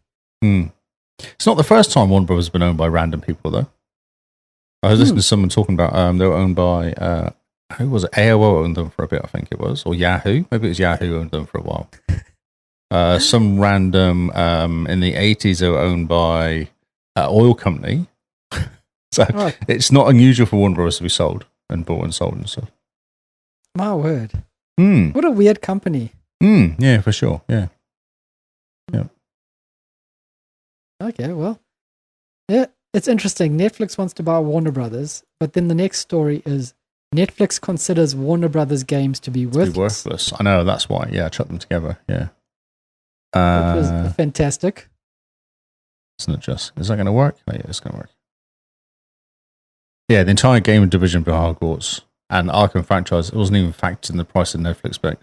It's not the first time Warner Brothers has been owned by random people, though. I was listening to someone talking about they were owned by, who was it? AOL owned them for a bit, I think it was. Or Yahoo. Maybe it was Yahoo owned them for a while. Some random, in the 80s, they were owned by an oil company. So it's not unusual for Warner Bros. To be sold and bought and sold and stuff. My word. What a weird company. Yeah, for sure. Yeah. Okay, well. Yeah, it's interesting. Netflix wants to buy Warner Brothers, but then the next story is Netflix considers Warner Brothers games to be worthless. I know, that's why. Yeah, I chucked them together. Yeah. Which was fantastic. It's not just. Is that going to work? Oh, yeah, it's going to work. Yeah, the entire game division for Hogwarts and Arkham franchise, it wasn't even factored in the price of Netflix spec.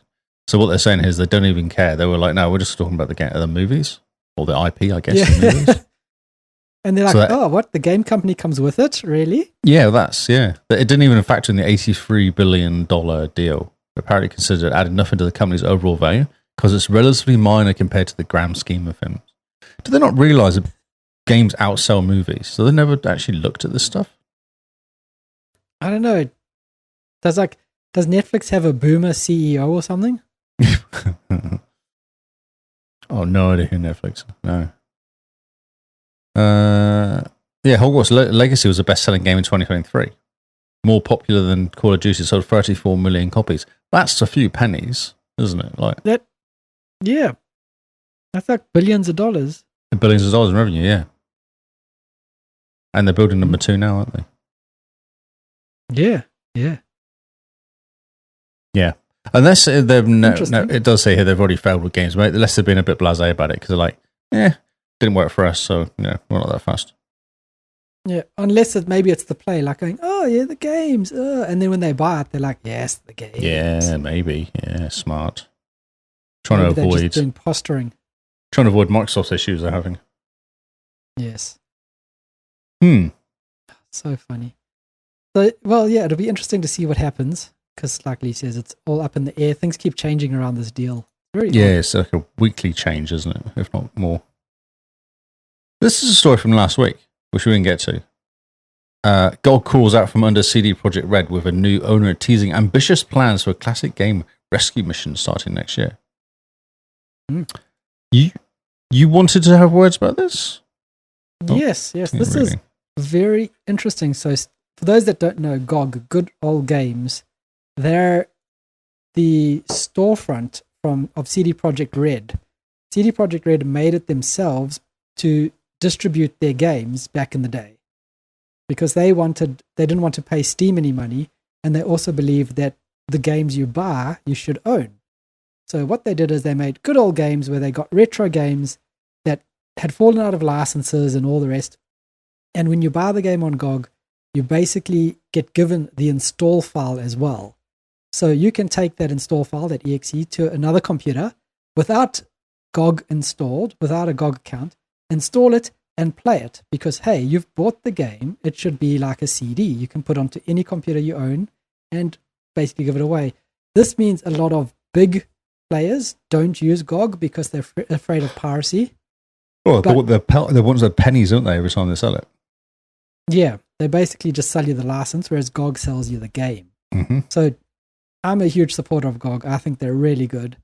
So what they're saying is they don't even care. They were like, no, we're just talking about the movies or the IP, I guess. Yeah. The movies. And they're like, what? The game company comes with it? Really? Yeah, It didn't even factor in the $83 billion deal. Apparently considered added nothing to the company's overall value because it's relatively minor compared to the grand scheme of things. Do they not realize that games outsell movies? So they never actually looked at this stuff? I don't know. Does Netflix have a boomer CEO or something? Oh, no idea who Netflix is. No. Yeah, Hogwarts Legacy was the best-selling game in 2023. More popular than Call of Duty, sold 34 million copies. That's a few pennies, isn't it? Yeah. That's like billions of dollars. Billions of dollars in revenue, yeah. And they're building number 2 now, aren't they? Yeah. Unless they've it does say here they've already failed with games, right? Unless they've been a bit blasé about it because they're like, didn't work for us, so we're not that fast. Yeah, unless maybe it's the play, like going, oh yeah, the games, and then when they buy it, they're like, yes, the games. Yeah, maybe. Yeah, smart. Trying to avoid doing posturing. Trying to avoid Microsoft's issues they're having. Yes. So funny. So, well, yeah, it'll be interesting to see what happens because, like Lee says, it's all up in the air. Things keep changing around this deal. It's like a weekly change, isn't it? If not more. This is a story from last week, which we didn't get to. God calls out from under CD Projekt Red with a new owner teasing ambitious plans for a classic game rescue mission starting next year. You wanted to have words about this? Yes. This is very interesting. So, for those that don't know, GOG, Good Old Games, they're the storefront of CD Projekt Red. CD Projekt Red made it themselves to distribute their games back in the day because they didn't want to pay Steam any money, and they also believed that the games you buy, you should own. So what they did is they made good old games where they got retro games that had fallen out of licenses and all the rest. And when you buy the game on GOG, you basically get given the install file as well. So you can take that install file, that exe, to another computer without GOG installed, without a GOG account, install it and play it. Because, hey, you've bought the game. It should be like a CD. You can put onto any computer you own and basically give it away. This means a lot of big players don't use GOG because they're afraid of piracy. Well, the ones that are pennies, aren't they, every time they sell it? Yeah, they basically just sell you the license, whereas GOG sells you the game. Mm-hmm. So I'm a huge supporter of GOG. I think they're really good.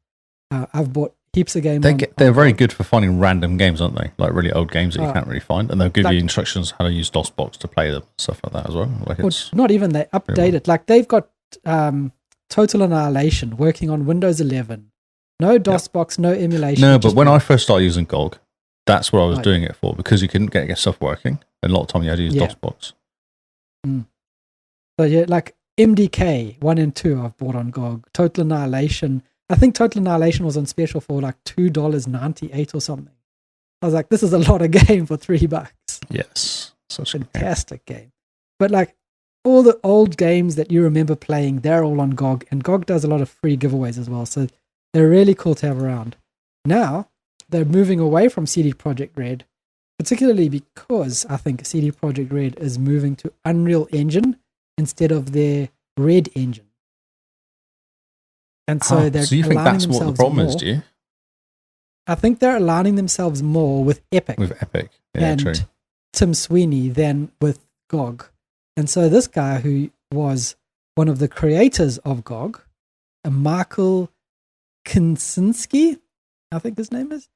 I've bought heaps of games. They're very good for finding random games, aren't they? Like really old games that you can't really find. And they'll give you instructions how to use DOSBox to play them, stuff like that as well. Like not even, they update it. Like they've got Total Annihilation working on Windows 11. No DOSBox, no emulation. No, but when I first started using GOG, that's what I was doing it for, because you couldn't get stuff working. And a lot of time you had to use DOSBox. So yeah, like MDK 1 and 2 I've bought on GOG. Total Annihilation. I think Total Annihilation was on special for like $2.98 or something. I was like, this is a lot of game for $3. Yes. Such a fantastic game. But like all the old games that you remember playing, they're all on GOG. And GOG does a lot of free giveaways as well. So they're really cool to have around. Now, they're moving away from CD Projekt Red, particularly because I think CD Projekt Red is moving to Unreal Engine instead of their Red Engine. And so so you think that's what the problem is, do you? I think they're aligning themselves more with Epic. With Epic, yeah, and true. Tim Sweeney than with GOG. And so this guy, who was one of the creators of GOG, Michael Kinsinski, I think his name is,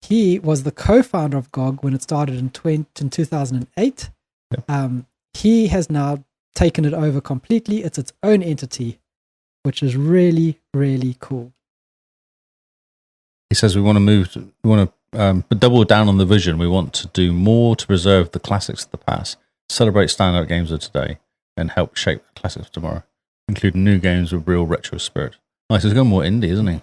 he was the co-founder of GOG when it started in 2008. Yep. He has now taken it over completely. It's its own entity, which is really, really cool. He says we want to double down on the vision. We want to do more to preserve the classics of the past, celebrate standout games of today, and help shape the classics of tomorrow, including new games with real retro spirit. Nice, he's going more indie, isn't he?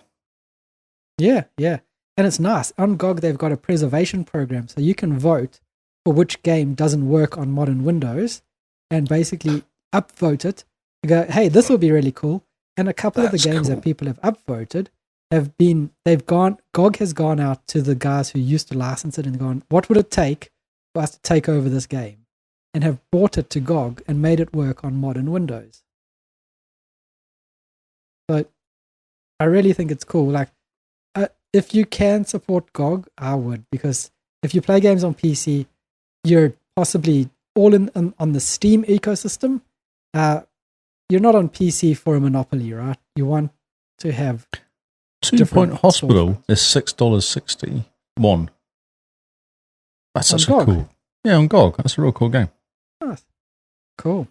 Yeah. And it's nice. On GOG, they've got a preservation program, so you can vote for which game doesn't work on modern Windows and basically upvote it. You go, hey, this will be really cool. And a couple of the games that people have upvoted GOG has gone out to the guys who used to license it and gone, what would it take for us to take over this game? And have brought it to GOG and made it work on modern Windows. So I really think it's cool. Like, if you can support GOG, I would, because if you play games on PC, you're possibly all in on the Steam ecosystem. You're not on PC for a monopoly, right? You want to have 2 Point Hospital is $6.61. That's such a cool. Yeah, on GOG. That's a real cool game. Nice. Cool.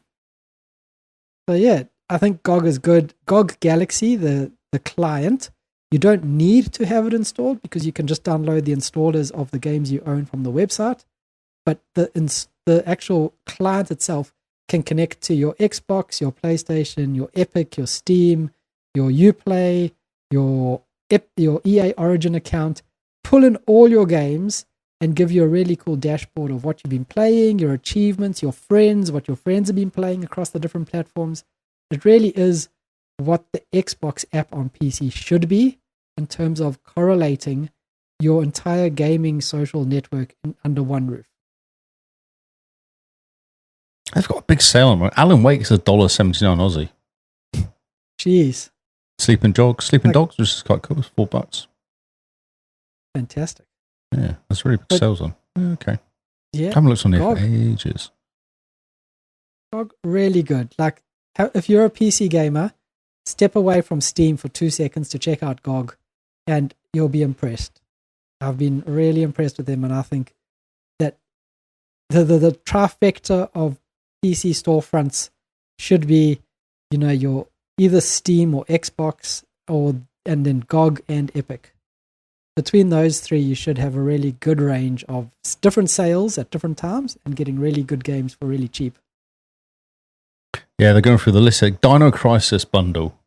So yeah, I think GOG is good. GOG Galaxy, the client, you don't need to have it installed because you can just download the installers of the games you own from the website. But the actual client itself can connect to your Xbox, your PlayStation, your Epic, your Steam, your Uplay, your EA Origin account, pull in all your games and give you a really cool dashboard of what you've been playing, your achievements, your friends, what your friends have been playing across the different platforms. It really is what the Xbox app on PC should be in terms of correlating your entire gaming social network under one roof. They've got a big sale on it. Alan Wake is $1.79 Aussie. Jeez. Sleeping Dogs, which is quite cool. It's $4. Fantastic. Yeah, that's really big sales on. Okay. Yeah. I haven't looked on it for ages. GOG, really good. Like, if you're a PC gamer, step away from Steam for 2 seconds to check out GOG, and you'll be impressed. I've been really impressed with them, and I think that the trifecta of PC storefronts should be, your either Steam or Xbox, and then GOG and Epic. between those three, you should have a really good range of different sales at different times and getting really good games for really cheap. Yeah, they're going through the list. Dino Crisis bundle.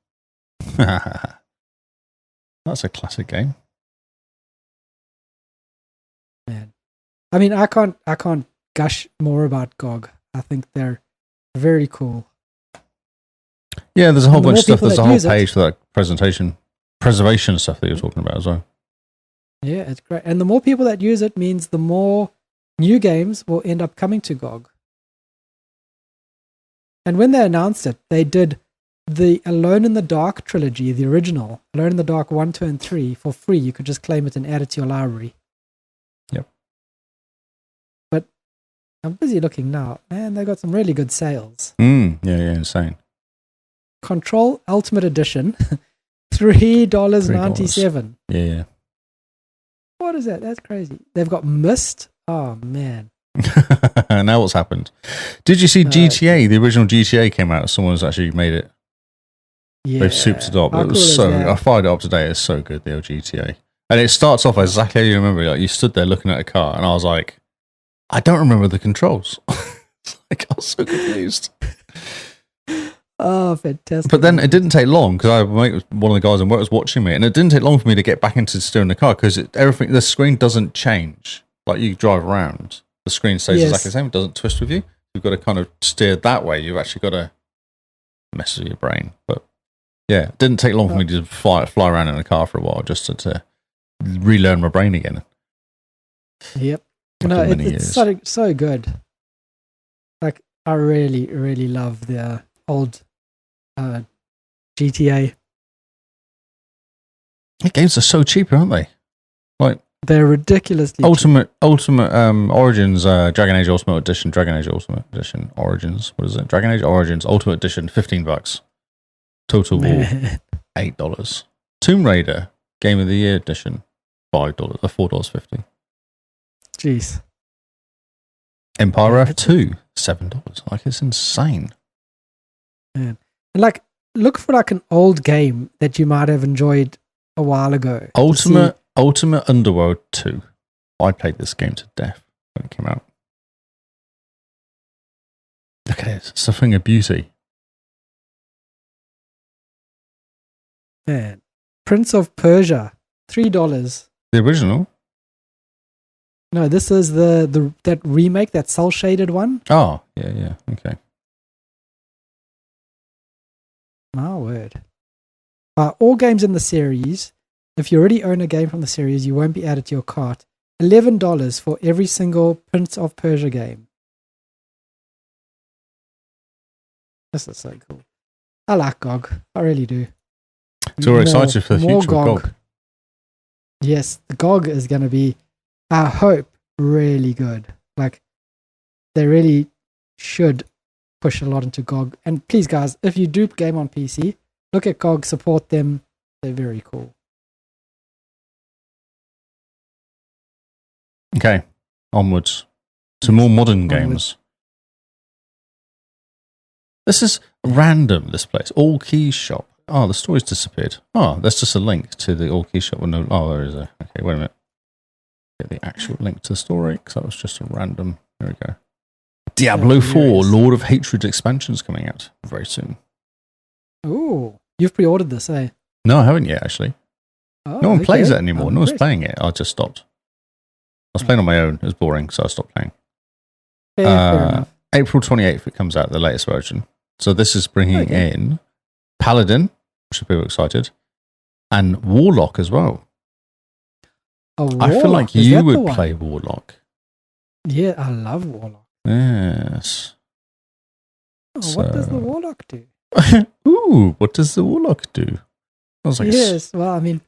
That's a classic game. Man, I mean, I can't gush more about GOG. I think they're very cool. Yeah, there's a whole bunch of stuff. There's a whole page for that preservation stuff that you're talking about as well. Yeah, it's great. And the more people that use it means the more new games will end up coming to GOG. And when they announced it, they did the Alone in the Dark trilogy, the original, Alone in the Dark 1, 2, and 3, for free. You could just claim it and add it to your library. Yep. But I'm busy looking now, and they got some really good sales. Yeah, insane. Control Ultimate Edition, $3.97. Yeah. What is that? That's crazy. They've got Myst. Oh, man. Now what's happened? Did you see GTA? The original GTA came out. Someone's actually made it. Yeah. They've souped it up. How It was cool is so. that? I fired it up today. It's so good, the old GTA. And it starts off exactly how you remember. Like you stood there looking at a car, and I was like, I don't remember the controls. It's like I was so confused. Oh, fantastic. But then it didn't take long because one of the guys in work was watching me, and it didn't take long for me to get back into steering the car because the screen doesn't change. Like you drive around, the screen stays exactly the same. It doesn't twist with you. You've got to kind of steer that way. You've actually got to mess with your brain. But yeah, it didn't take long for me to fly around in a car for a while just to relearn my brain again. Yep. No, it's so good. Like I really, really love the old GTA. The games are so cheap, aren't they? Like they're ridiculously Ultimate Origins, Dragon Age Ultimate Edition, Dragon Age Ultimate Edition Origins. What is it? Dragon Age Origins Ultimate Edition, $15. Total War, $8. Tomb Raider Game of the Year Edition, $5, $4.50. Jeez. Empire Earth 2, $7. Like it's insane. Man. And like, look for like an old game that you might have enjoyed a while ago. Ultimate Underworld 2. I played this game to death when it came out. Look at it. It's a thing of beauty. Man. Prince of Persia, $3. The original? No, this is that remake, that cel shaded one. Oh, yeah. Okay. My word. All games in the series, if you already own a game from the series, you won't be added to your cart. $11 for every single Prince of Persia game. This is so cool. I like GOG. I really do. So we're excited for the future of GOG. Yes, the GOG is going to be, I hope, really good. Like, they really should push a lot into GOG. And please, guys, if you do game on PC, look at GOG, support them. They're very cool. Okay, onwards to more modern games. This is random, this place. All Keys Shop. Oh, the story's disappeared. Oh, that's just a link to the All Keys Shop. Oh, there is a... Okay, wait a minute. Get the actual link to the story, because that was just a random... There we go. Diablo 4, Lord of Hatred expansion's coming out very soon. Ooh, you've pre-ordered this, eh? No, I haven't yet, actually. Oh, no one plays it anymore. No one's playing it. I just stopped. I was playing on my own. It was boring, so I stopped playing. Fair enough. April 28th, it comes out, the latest version. So this is bringing in Paladin, which people are excited, and Warlock as well. Warlock. I feel like you would play Warlock. Yeah, I love Warlock. Yes. Oh, what does the Warlock do? Ooh, what does the Warlock do? I was like, yes, well, I mean,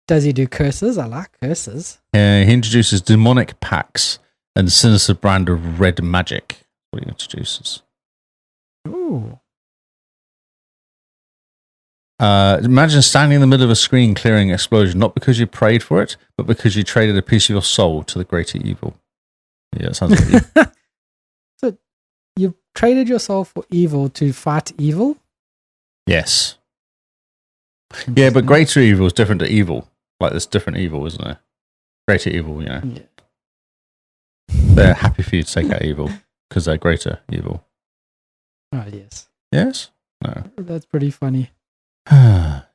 does he do curses? I like curses. He introduces demonic pacts and sinister brand of red magic. What he introduces. Ooh. Imagine standing in the middle of a screen clearing an explosion, not because you prayed for it, but because you traded a piece of your soul to the greater evil. Yeah, it sounds like you. So you traded your soul for evil to fight evil? Yes. Yeah, but greater evil is different to evil. Like there's different evil, isn't there? Greater evil, Yeah. They're happy for you to take out evil because they're greater evil. Oh, yes. Yes? No. That's pretty funny.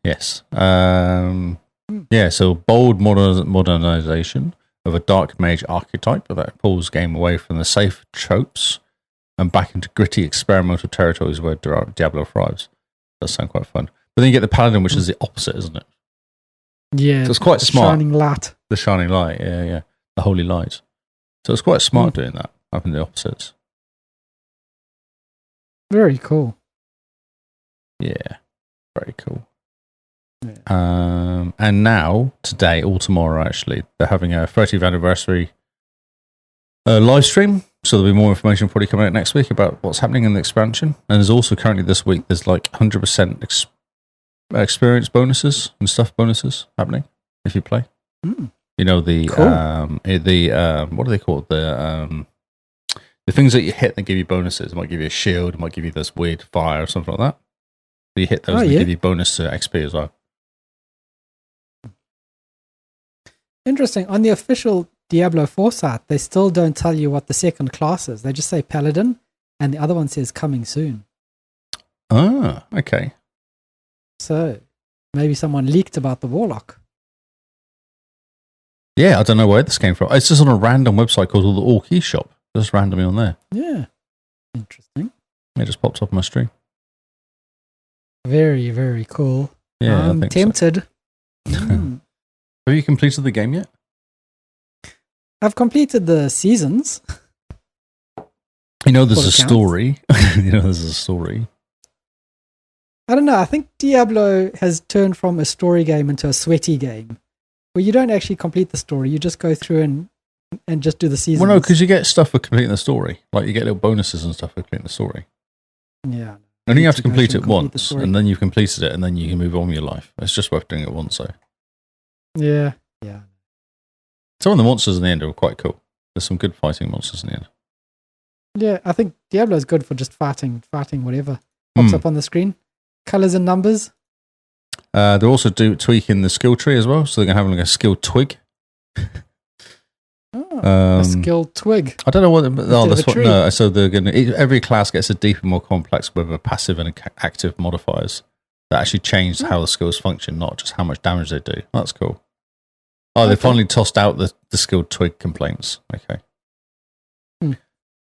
Yes. Yeah, so bold modernization of a dark mage archetype that pulls game away from the safe tropes and back into gritty experimental territories where Diablo thrives. Does sound quite fun. But then you get the paladin, which is the opposite, isn't it? Yeah. So it's quite smart. Shining light. The shining light, yeah. The holy light. So it's quite smart doing that, having the opposites. Very cool. Yeah, very cool. Yeah. And now, today, or tomorrow actually, they're having a 30th anniversary live stream. So there'll be more information probably coming out next week about what's happening in the expansion. And there's also currently this week, there's like 100% experience bonuses and stuff bonuses happening if you play. You know, the what do they call it? The things that you hit that give you bonuses. It might give you a shield, it might give you this weird fire or something like that. But you hit those and they give you bonus to XP as well. Interesting. On the official Diablo 4 site, they still don't tell you what the second class is. They just say Paladin, and the other one says coming soon. Ah, okay. So maybe someone leaked about the Warlock. Yeah, I don't know where this came from. It's just on a random website called the All Key Shop. Just randomly on there. Yeah. Interesting. It just pops up on my stream. Very, very cool. Yeah, I'm tempted. So. Have you completed the game yet? I've completed the seasons. You know there's a story. You know there's a story. I don't know. I think Diablo has turned from a story game into a sweaty game, where you don't actually complete the story. You just go through and just do the seasons. Well, no, because you get stuff for completing the story. Like you get little bonuses and stuff for completing the story. Yeah. And you have to complete it once, and then you've completed it, and then you can move on with your life. It's just worth doing it once, though. Yeah. Some of the monsters in the end are quite cool. There's some good fighting monsters in the end. Yeah, I think Diablo is good for just fighting whatever pops up on the screen. Colors and numbers. They're also tweaking the skill tree as well, so they're going to have like a skill twig. A skill twig. I don't know what. No, so they're going to. Every class gets a deeper, more complex with a passive and active modifiers that actually change how the skills function, not just how much damage they do. That's cool. Oh, they finally tossed out the skilled twig complaints. Okay.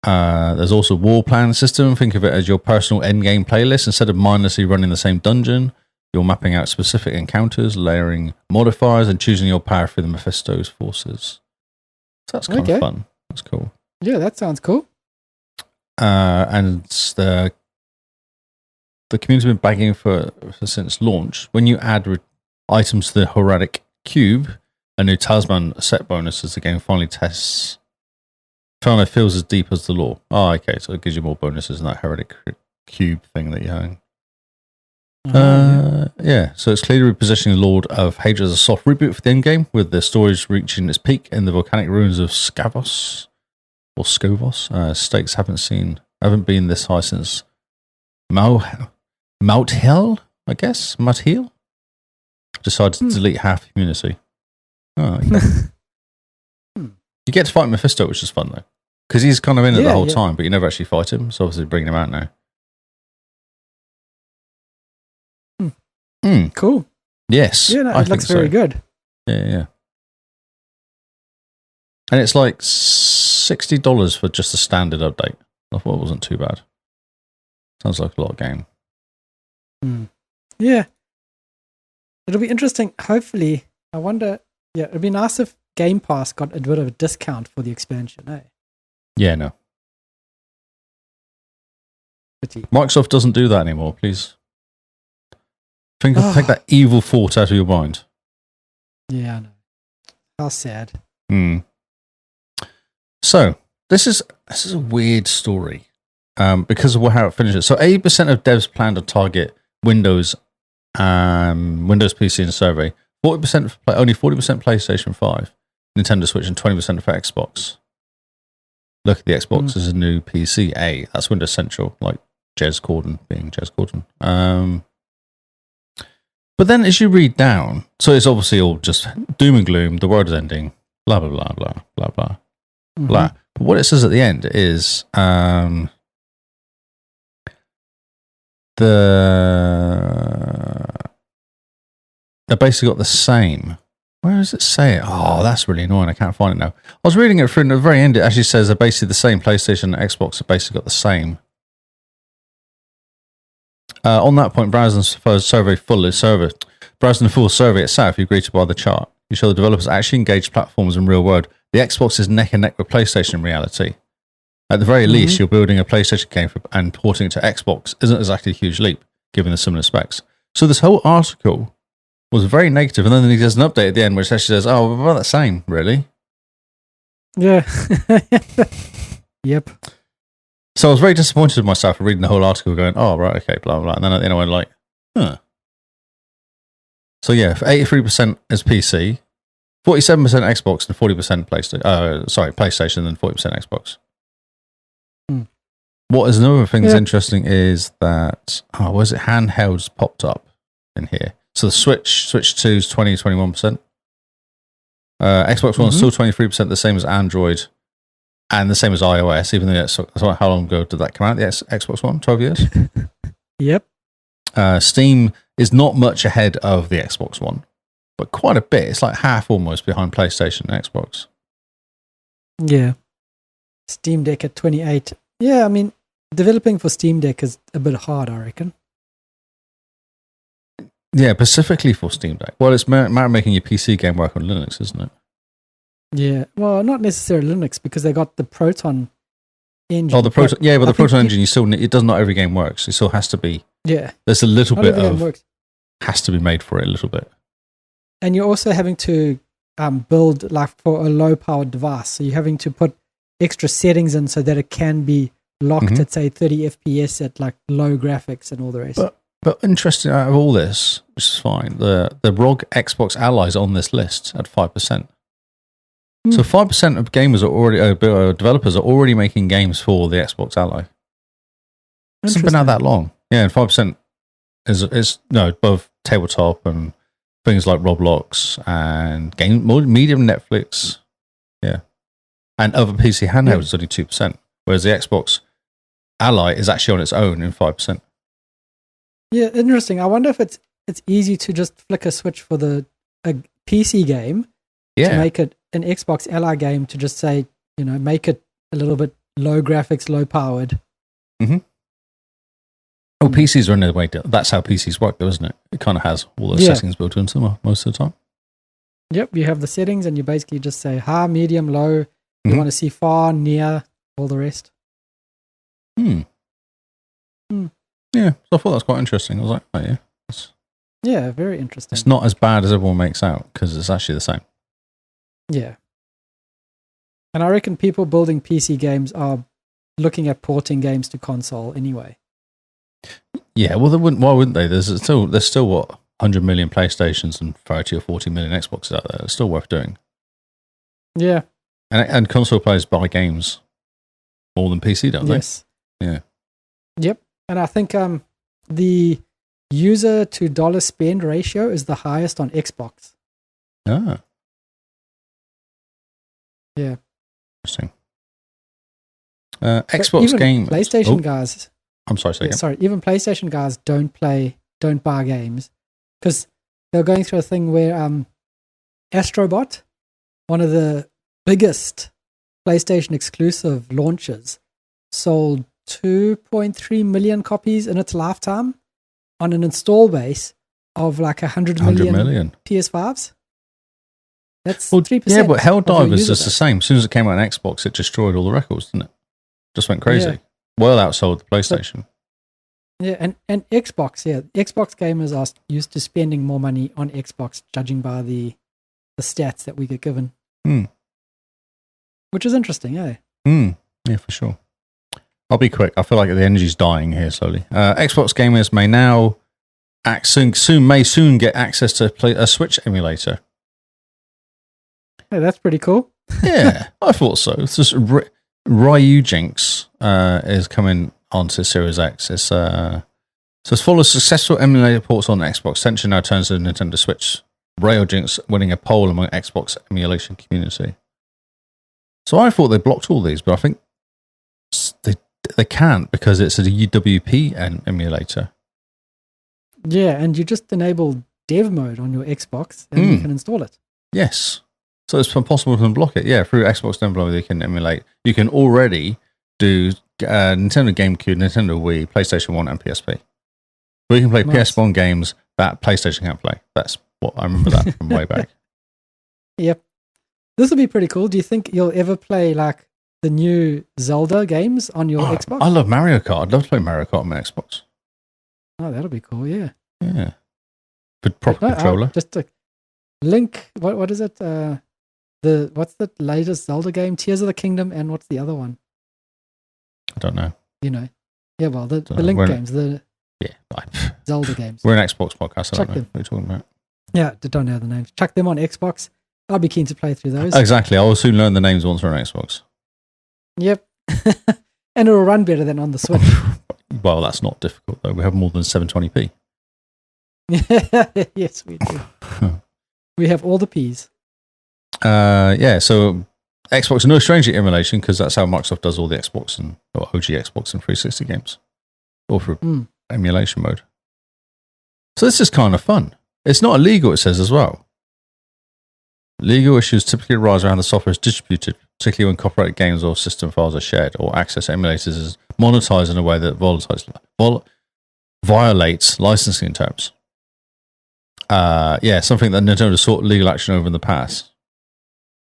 There's also war plan system. Think of it as your personal endgame playlist. Instead of mindlessly running the same dungeon, you're mapping out specific encounters, layering modifiers, and choosing your power for the Mephisto's forces. So that's kind of fun. That's cool. Yeah, that sounds cool. And the community's been begging for since launch. When you add items to the Heraldic Cube, a new talisman set bonus as the game finally tests. Finally feels as deep as the lore. Oh, okay. So it gives you more bonuses in that Heraldic Cube thing that you're having. Yeah, so it's clearly repositioning Lord of Hades as a soft reboot for the endgame, with the stories reaching its peak in the volcanic ruins of Scavos. Stakes haven't been this high since Mount Hill, I guess. Mount Hill decided to delete half the community. Oh, okay. You get to fight Mephisto, which is fun though, because he's kind of in it the whole time, but you never actually fight him. So obviously bringing him out now. Cool. Yes. Yeah, no, it looks very good. Yeah. And it's like $60 for just a standard update. I thought it wasn't too bad. Sounds like a lot of game. Yeah. It'll be interesting. Hopefully, I wonder. Yeah, it'd be nice if Game Pass got a bit of a discount for the expansion, eh? Yeah, no. Microsoft doesn't do that anymore, please. Take that evil thought out of your mind. Yeah, I know. How sad. So, this is a weird story because of how it finishes. So, 80% of devs plan to target Windows PC in a survey. 40% only 40% PlayStation 5, Nintendo Switch, and 20% for Xbox. Look at the Xbox as a new PC. That's Windows Central, like Jez Corden being Jez Corden. But then as you read down, so it's obviously all just doom and gloom, the world is ending, blah, blah, blah, blah, blah, blah, blah. But what it says at the end is they basically got the same. Where does it say it? Oh, that's really annoying. I can't find it now. I was reading it through, and at the very end, it actually says they're basically the same. PlayStation and Xbox have basically got the same. On that point, browsing the full survey itself, you agree to buy the chart. You show the developers actually engage platforms in real world. The Xbox is neck and neck with PlayStation in reality. At the very least, you're building a PlayStation game and porting it to Xbox isn't exactly a huge leap, given the similar specs. So this whole article was very negative, and then there's an update at the end which actually says, "Oh, we're about the same, really." Yeah. Yep. So I was very disappointed with myself for reading the whole article, going, "Oh, right, okay, blah blah," and then at the end I went like, "Huh." So yeah, 83% is PC, 47% Xbox, and 40% PlayStation, and 40% Xbox. What is another thing that's interesting is that was it handhelds popped up in here? So the Switch 2 is 21%. Xbox One is still 23%, the same as Android, and the same as iOS. Even though how long ago did that come out? The Xbox One, 12 years. Yep. Steam is not much ahead of the Xbox One, but quite a bit. It's like half almost behind PlayStation and Xbox. Yeah. Steam Deck at 28. Yeah, I mean, developing for Steam Deck is a bit hard, I reckon. Yeah, specifically for Steam Deck. Well, it's making your PC game work on Linux, isn't it? Yeah. Well, not necessarily Linux, because they got the Proton engine. Oh, the Proton. Yeah, but the Proton engine, it does not every game works. It still has to be. Yeah. There's a little bit of has to be made for it a little bit. And you're also having to build like for a low powered device. So you're having to put extra settings in so that it can be locked at say 30 FPS at like low graphics and all the rest. But interesting out of all this, which is fine, the ROG Xbox Allies on this list at 5%. So 5% of gamers are already developers are already making games for the Xbox Ally. It's been out that long. Yeah, and 5% is above tabletop and things like Roblox and medium Netflix. Yeah. And other PC handhelds is only 2%, whereas the Xbox Ally is actually on its own in 5%. Yeah, interesting. I wonder if it's easy to just flick a switch for a PC game to make it an Xbox Ally game to just say, make it a little bit low graphics, low powered. Well, PCs are in the way. That's how PCs work, though, isn't it? It kind of has all those settings built into them most of the time. Yep, you have the settings and you basically just say high, medium, low. You want to see far, near, all the rest. Yeah, so I thought that was quite interesting. I was like, oh, yeah, very interesting. It's not as bad as everyone makes out because it's actually the same. Yeah. And I reckon people building PC games are looking at porting games to console anyway. Yeah, well, why wouldn't they? There's still what 100 million PlayStations and 30 or 40 million Xboxes out there. It's still worth doing. Yeah. And console players buy games more than PC, don't they? Yes. Yeah. Yep. And I think the user to dollar spend ratio is the highest on Xbox. Ah. Yeah. Interesting. Xbox game. PlayStation guys. I'm sorry. Even PlayStation guys don't buy games because they're going through a thing where Astrobot, one of the biggest PlayStation exclusive launches, sold 2.3 million copies in its lifetime on an install base of like 100 million PS5s. That's 3%. Yeah, but Helldivers is the same. As soon as it came out on Xbox, it destroyed all the records, didn't it? Just went crazy. Yeah. Well outsold the PlayStation. And Xbox, Xbox gamers are used to spending more money on Xbox, judging by the stats that we get given. Which is interesting, yeah. Yeah, for sure. I'll be quick. I feel like the energy's dying here slowly. Xbox gamers may now soon get access to play a Switch emulator. Hey, that's pretty cool. Yeah, I thought so. It's just Ryu Jinx is coming onto Series X. It's So as follows successful emulator ports on Xbox, Central now turns to the Nintendo Switch. Railjinx winning a poll among Xbox emulation community. So I thought they blocked all these, but I think they can't because it's a UWP emulator. Yeah, and you just enable dev mode on your Xbox and you can install it. Yes. So it's possible to block it. Yeah, through Xbox Download you can emulate. You can already do Nintendo GameCube, Nintendo Wii, PlayStation 1 and PSP. So you can play PS1 games that PlayStation can't play. That's what I remember that from way back. Yep. This will be pretty cool. Do you think you'll ever play like the new Zelda games on your Xbox? I love Mario Kart. I'd love to play Mario Kart on my Xbox. Oh, that'll be cool, yeah. Yeah. With proper controller. Just a Link, what is it? What's the latest Zelda game? Tears of the Kingdom, and what's the other one? I don't know. You know. Yeah, well, the Link games, Zelda games. We're an Xbox podcast, Chuck aren't we? What are you talking about? Yeah, don't know the names. Chuck them on Xbox. I'll be keen to play through those. Exactly. I'll soon learn the names once we're on Xbox. Yep. And it'll run better than on the Switch. Well, that's not difficult, though. We have more than 720p. Yes, we do. We have all the Ps. Yeah, so Xbox is no stranger to emulation because that's how Microsoft does all the Xbox and OG Xbox and 360 games. All through emulation mode. So this is kind of fun. It's not illegal, it says as well. Legal issues typically arise around the software is distributed, particularly when copyrighted games or system files are shared, or access emulators is monetized in a way that violates licensing terms. Something that Nintendo sought legal action over in the past,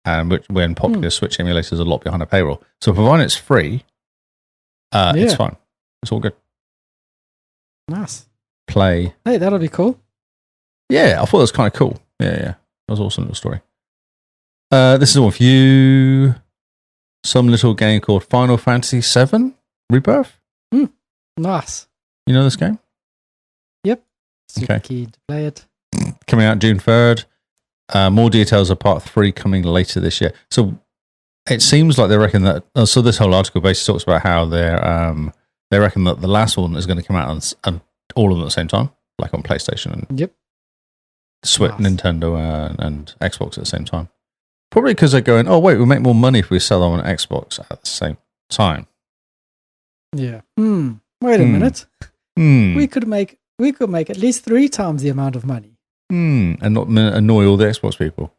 and when popular Switch emulators are locked behind a paywall. So provided it's free, it's fine. It's all good. Nice. Play. Hey, that'll be cool. Yeah, I thought it was kind of cool. Yeah. That was an awesome little story. This is one for you. Some little game called Final Fantasy VII Rebirth. Nice. You know this game? Yep. Super keen to play it. Coming out June 3rd. More details of part 3 coming later this year. So it seems like they reckon that. So this whole article basically talks about how they reckon that the last one is going to come out on all of them at the same time, like on PlayStation and Switch, Nintendo, and Xbox at the same time. Probably because they're going, oh wait, we'll make more money if we sell them on Xbox at the same time. Yeah. Wait a minute. We could make at least 3 times the amount of money. And not annoy all the Xbox people.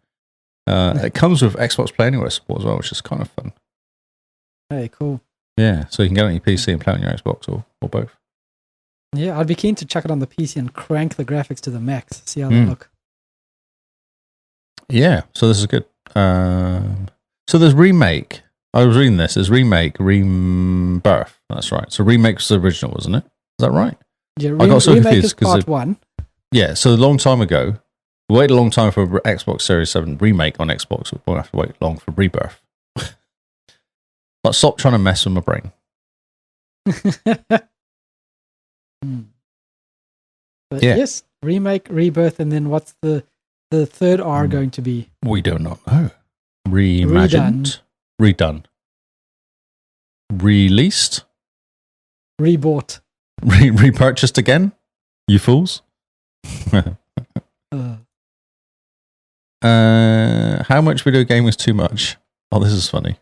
It comes with Xbox Play Anywhere support as well, which is kind of fun. Hey, cool. Yeah, so you can get it on your PC and play it on your Xbox or both. Yeah, I'd be keen to chuck it on the PC and crank the graphics to the max, see how they look. Yeah, so this is good. So there's Remake. I was reading this. There's Remake, Rebirth. That's right. So Remake was the original, wasn't it? Is that right? Yeah, I got so confused because part 1. Yeah, so a long time ago, we waited a long time for Xbox Series 7 Remake on Xbox. We won't have to wait long for Rebirth. But stop trying to mess with my brain. But yes, Remake, Rebirth, and then what's the third R going to be? We do not know. Reimagined. Redone. Released. Rebought. Repurchased again? You fools. How much video game is too much? Oh, this is funny.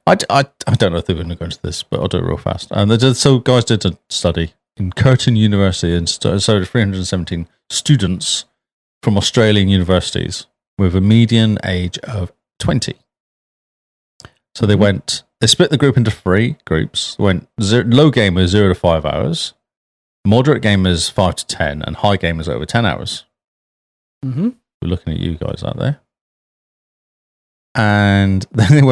I don't know if they're going to go into this, but I'll do it real fast. So guys did a study in Curtin University and so 317 students from Australian universities with a median age of 20. So they split the group into 3 groups. Low gamers 0 to 5 hours, moderate gamers 5 to 10, and high gamers over 10 hours. We're looking at you guys out there. And then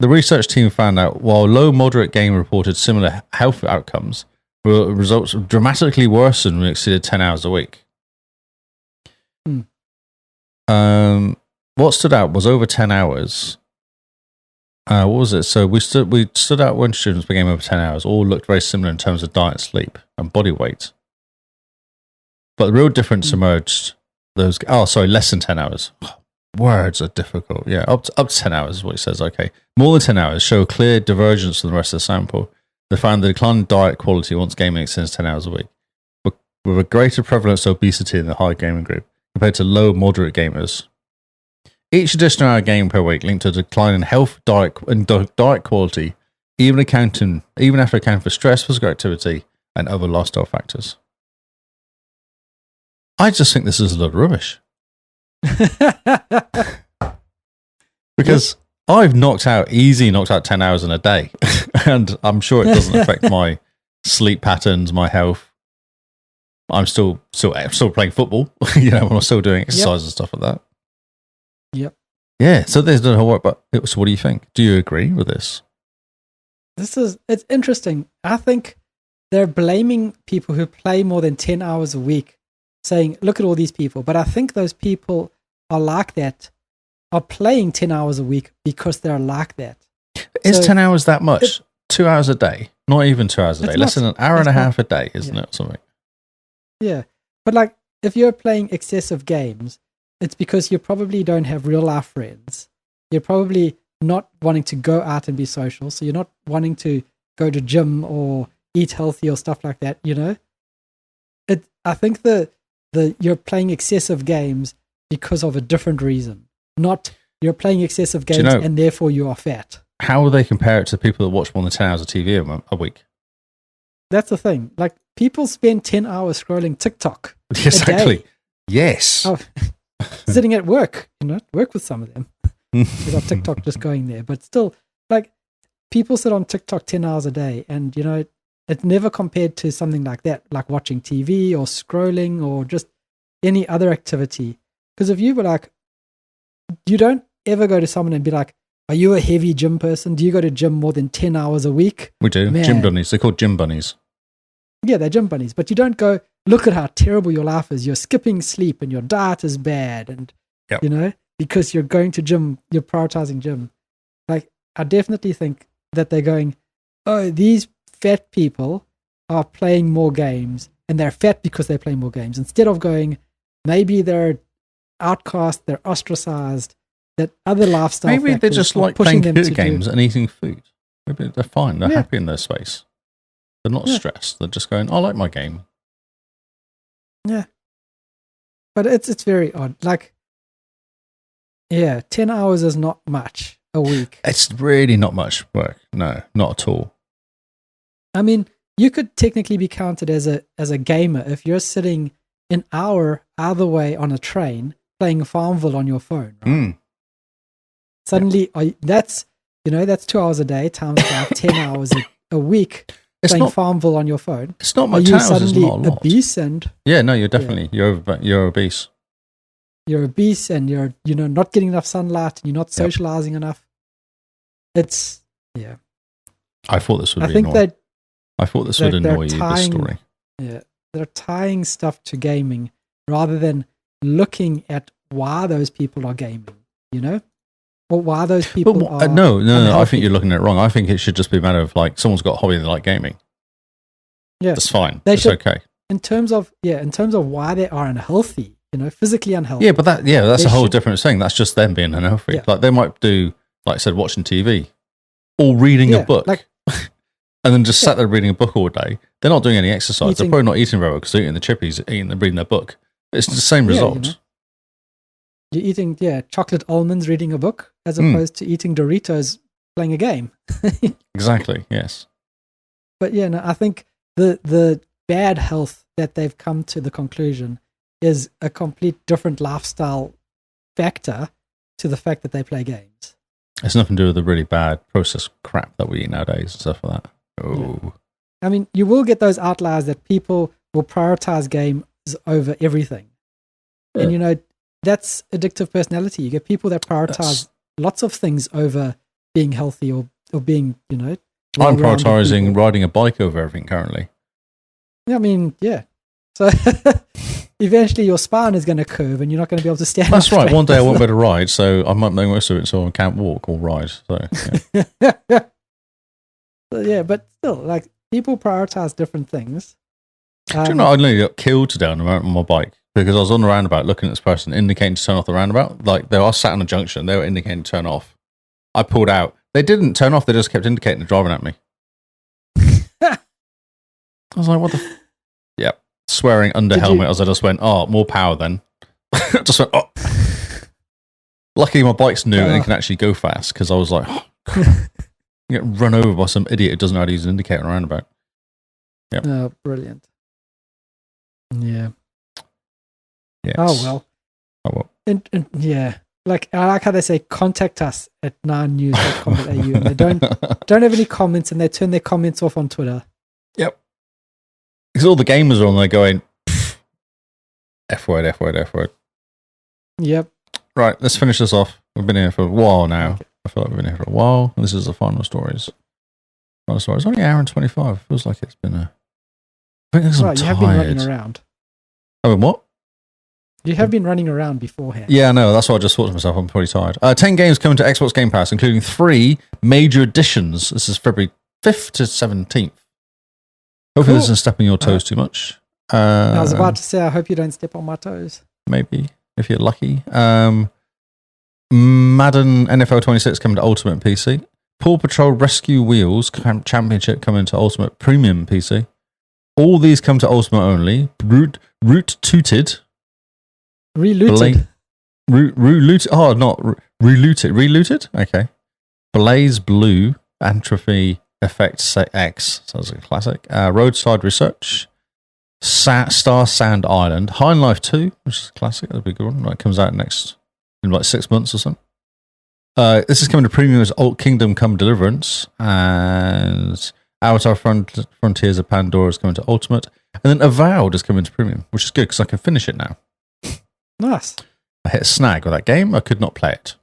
the research team found out while low moderate game reported similar health outcomes, results dramatically worsened when it exceeded 10 hours a week. What stood out was over 10 hours. What was it? So we stood out when students became over 10 hours. All looked very similar in terms of diet, sleep, and body weight. But the real difference emerged. Less than 10 hours. Words are difficult. Yeah, up to 10 hours is what it says. Okay. More than 10 hours show a clear divergence from the rest of the sample. they found the decline in diet quality once gaming extends 10 hours a week, with a greater prevalence of obesity in the high gaming group compared to low moderate gamers. Each additional hour game per week linked to a decline in health, diet quality, even after accounting for stress, physical activity, and other lifestyle factors. I just think this is a lot of rubbish. Because I've knocked out 10 hours in a day, and I'm sure it doesn't affect my sleep patterns, my health. I'm still playing football, I'm still doing exercise and stuff like that. Yep. Yeah, so there's no whole work, but so what do you think? Do you agree with this? It's interesting. I think they're blaming people who play more than 10 hours a week, saying, look at all these people. But I think those people are like that, are playing 10 hours a week because they're like that. Is 10 hours that much? 2 hours a day? Not even 2 hours a day. Less than an hour and a half a day, isn't it? Something. Yeah. But if you're playing excessive games, it's because you probably don't have real life friends. You're probably not wanting to go out and be social. So you're not wanting to go to gym or eat healthy or stuff like that, I think you're playing excessive games because of a different reason. Not you're playing excessive games and therefore you are fat. How will they compare it to people that watch more than 10 hours of TV a week? That's the thing. People spend 10 hours scrolling TikTok. Exactly. Yes. Sitting at work, work with some of them. Without TikTok just going there. But still, people sit on TikTok 10 hours a day and, it's never compared to something like that, like watching TV or scrolling or just any other activity. Because if you were you don't ever go to someone and be like, are you a heavy gym person? Do you go to gym more than 10 hours a week? We do. Man. Gym bunnies. They're called gym bunnies. Yeah, they're gym bunnies. But you don't go, look at how terrible your life is. You're skipping sleep and your diet is bad. And, because you're going to gym, you're prioritizing gym. I definitely think that they're going, oh, these fat people are playing more games and they're fat because they play more games. Instead of going, maybe they're outcast, they're ostracized, that other lifestyle maybe they're just like playing computer games and eating food. Maybe they're fine. They're happy in their space. They're not stressed. They're just going, I like my game. Yeah. But it's very odd. 10 hours is not much a week. It's really not much work. No, not at all. I mean, you could technically be counted as a gamer if you're sitting an hour either way on a train playing Farmville on your phone. Right? Suddenly, that's 2 hours a day times 5, 10 hours a week playing Farmville on your phone. It's not much. Are you suddenly obese? And you're definitely you're obese. You're obese and you're not getting enough sunlight and you're not socializing enough. It's I thought this would be annoying. I thought this would annoy you, this story. Yeah. They're tying stuff to gaming rather than looking at why those people are gaming, or why those people are. No, I think you're looking at it wrong. I think it should just be a matter of someone's got a hobby and they like gaming. Yeah. That's fine. It's okay. In terms of why they are unhealthy, physically unhealthy. Yeah, but that's a whole different thing. That's just them being unhealthy. Yeah. They might do, like I said, watching TV or reading a book. And then just sat there reading a book all day. They're not doing any exercise. They're probably not eating very well because they're eating the chippies, reading their book. It's the same result. You're eating chocolate almonds reading a book as opposed to eating Doritos playing a game. Exactly, yes. But I think the bad health that they've come to the conclusion is a complete different lifestyle factor to the fact that they play games. It's nothing to do with the really bad processed crap that we eat nowadays and stuff like that. Oh. Yeah. I mean, you will get those outliers that people will prioritize games over everything. Yeah. And, that's addictive personality. You get people that prioritize lots of things over being healthy or being, I'm prioritizing riding a bike over everything currently. I mean, yeah. So eventually your spine is going to curve and you're not going to be able to stand. That's right. One day I won't be able to ride, so I might make most of it so I can't walk or ride. So, yeah. But still, people prioritize different things. Do you know, I nearly got killed today on my bike because I was on the roundabout looking at this person indicating to turn off the roundabout. They are sat on a junction. They were indicating to turn off. I pulled out. They didn't turn off. They just kept indicating and driving at me. I was like, what the? Yep. Swearing under helmet as I just went, oh, more power then. Just went, oh. Luckily, my bike's new and it can actually go fast because I was like, oh, you get run over by some idiot who doesn't know how to use an indicator on a roundabout. Yep. Oh, brilliant. Yeah. Yes. Oh, well. Oh, well. And yeah. Like, I like how they say, contact us at 9news.com.au. And they don't have any comments and they turn their comments off on Twitter. Yep. Because all the gamers are on there going, F word, F word, F word. Yep. Right, let's finish this off. We've been here for a while now. Okay. I feel like we've been here for a while. This is the final stories. Final stories. It's only an hour and 25. Feels like it's been a... I think I'm tired. You have been running around. Oh, what? You have been running around beforehand. Yeah, I know. That's what I just thought to myself. I'm pretty tired. 10 games coming to Xbox Game Pass, including 3 major additions. This is February 5th to 17th. Hopefully this isn't stepping your toes too much. I was about to say, I hope you don't step on my toes. Maybe, if you're lucky. Madden NFL 26 coming to Ultimate PC. Paw Patrol Rescue Wheels Championship coming to Ultimate Premium PC. All these come to Ultimate only. Relooted. Relooted. Oh, not Relooted. Relooted? Okay. Blaze Blue. Atrophy Effect X. Sounds like a classic. Roadside Research. Star Sand Island. High and Life 2, which is a classic. That'll be a good one. It comes out in like 6 months or something. This is coming to premium as Alt Kingdom Come Deliverance. And Avatar Frontiers of Pandora is coming to Ultimate. And then Avowed is coming to premium, which is good because I can finish it now. Nice. I hit a snag with that game. I could not play it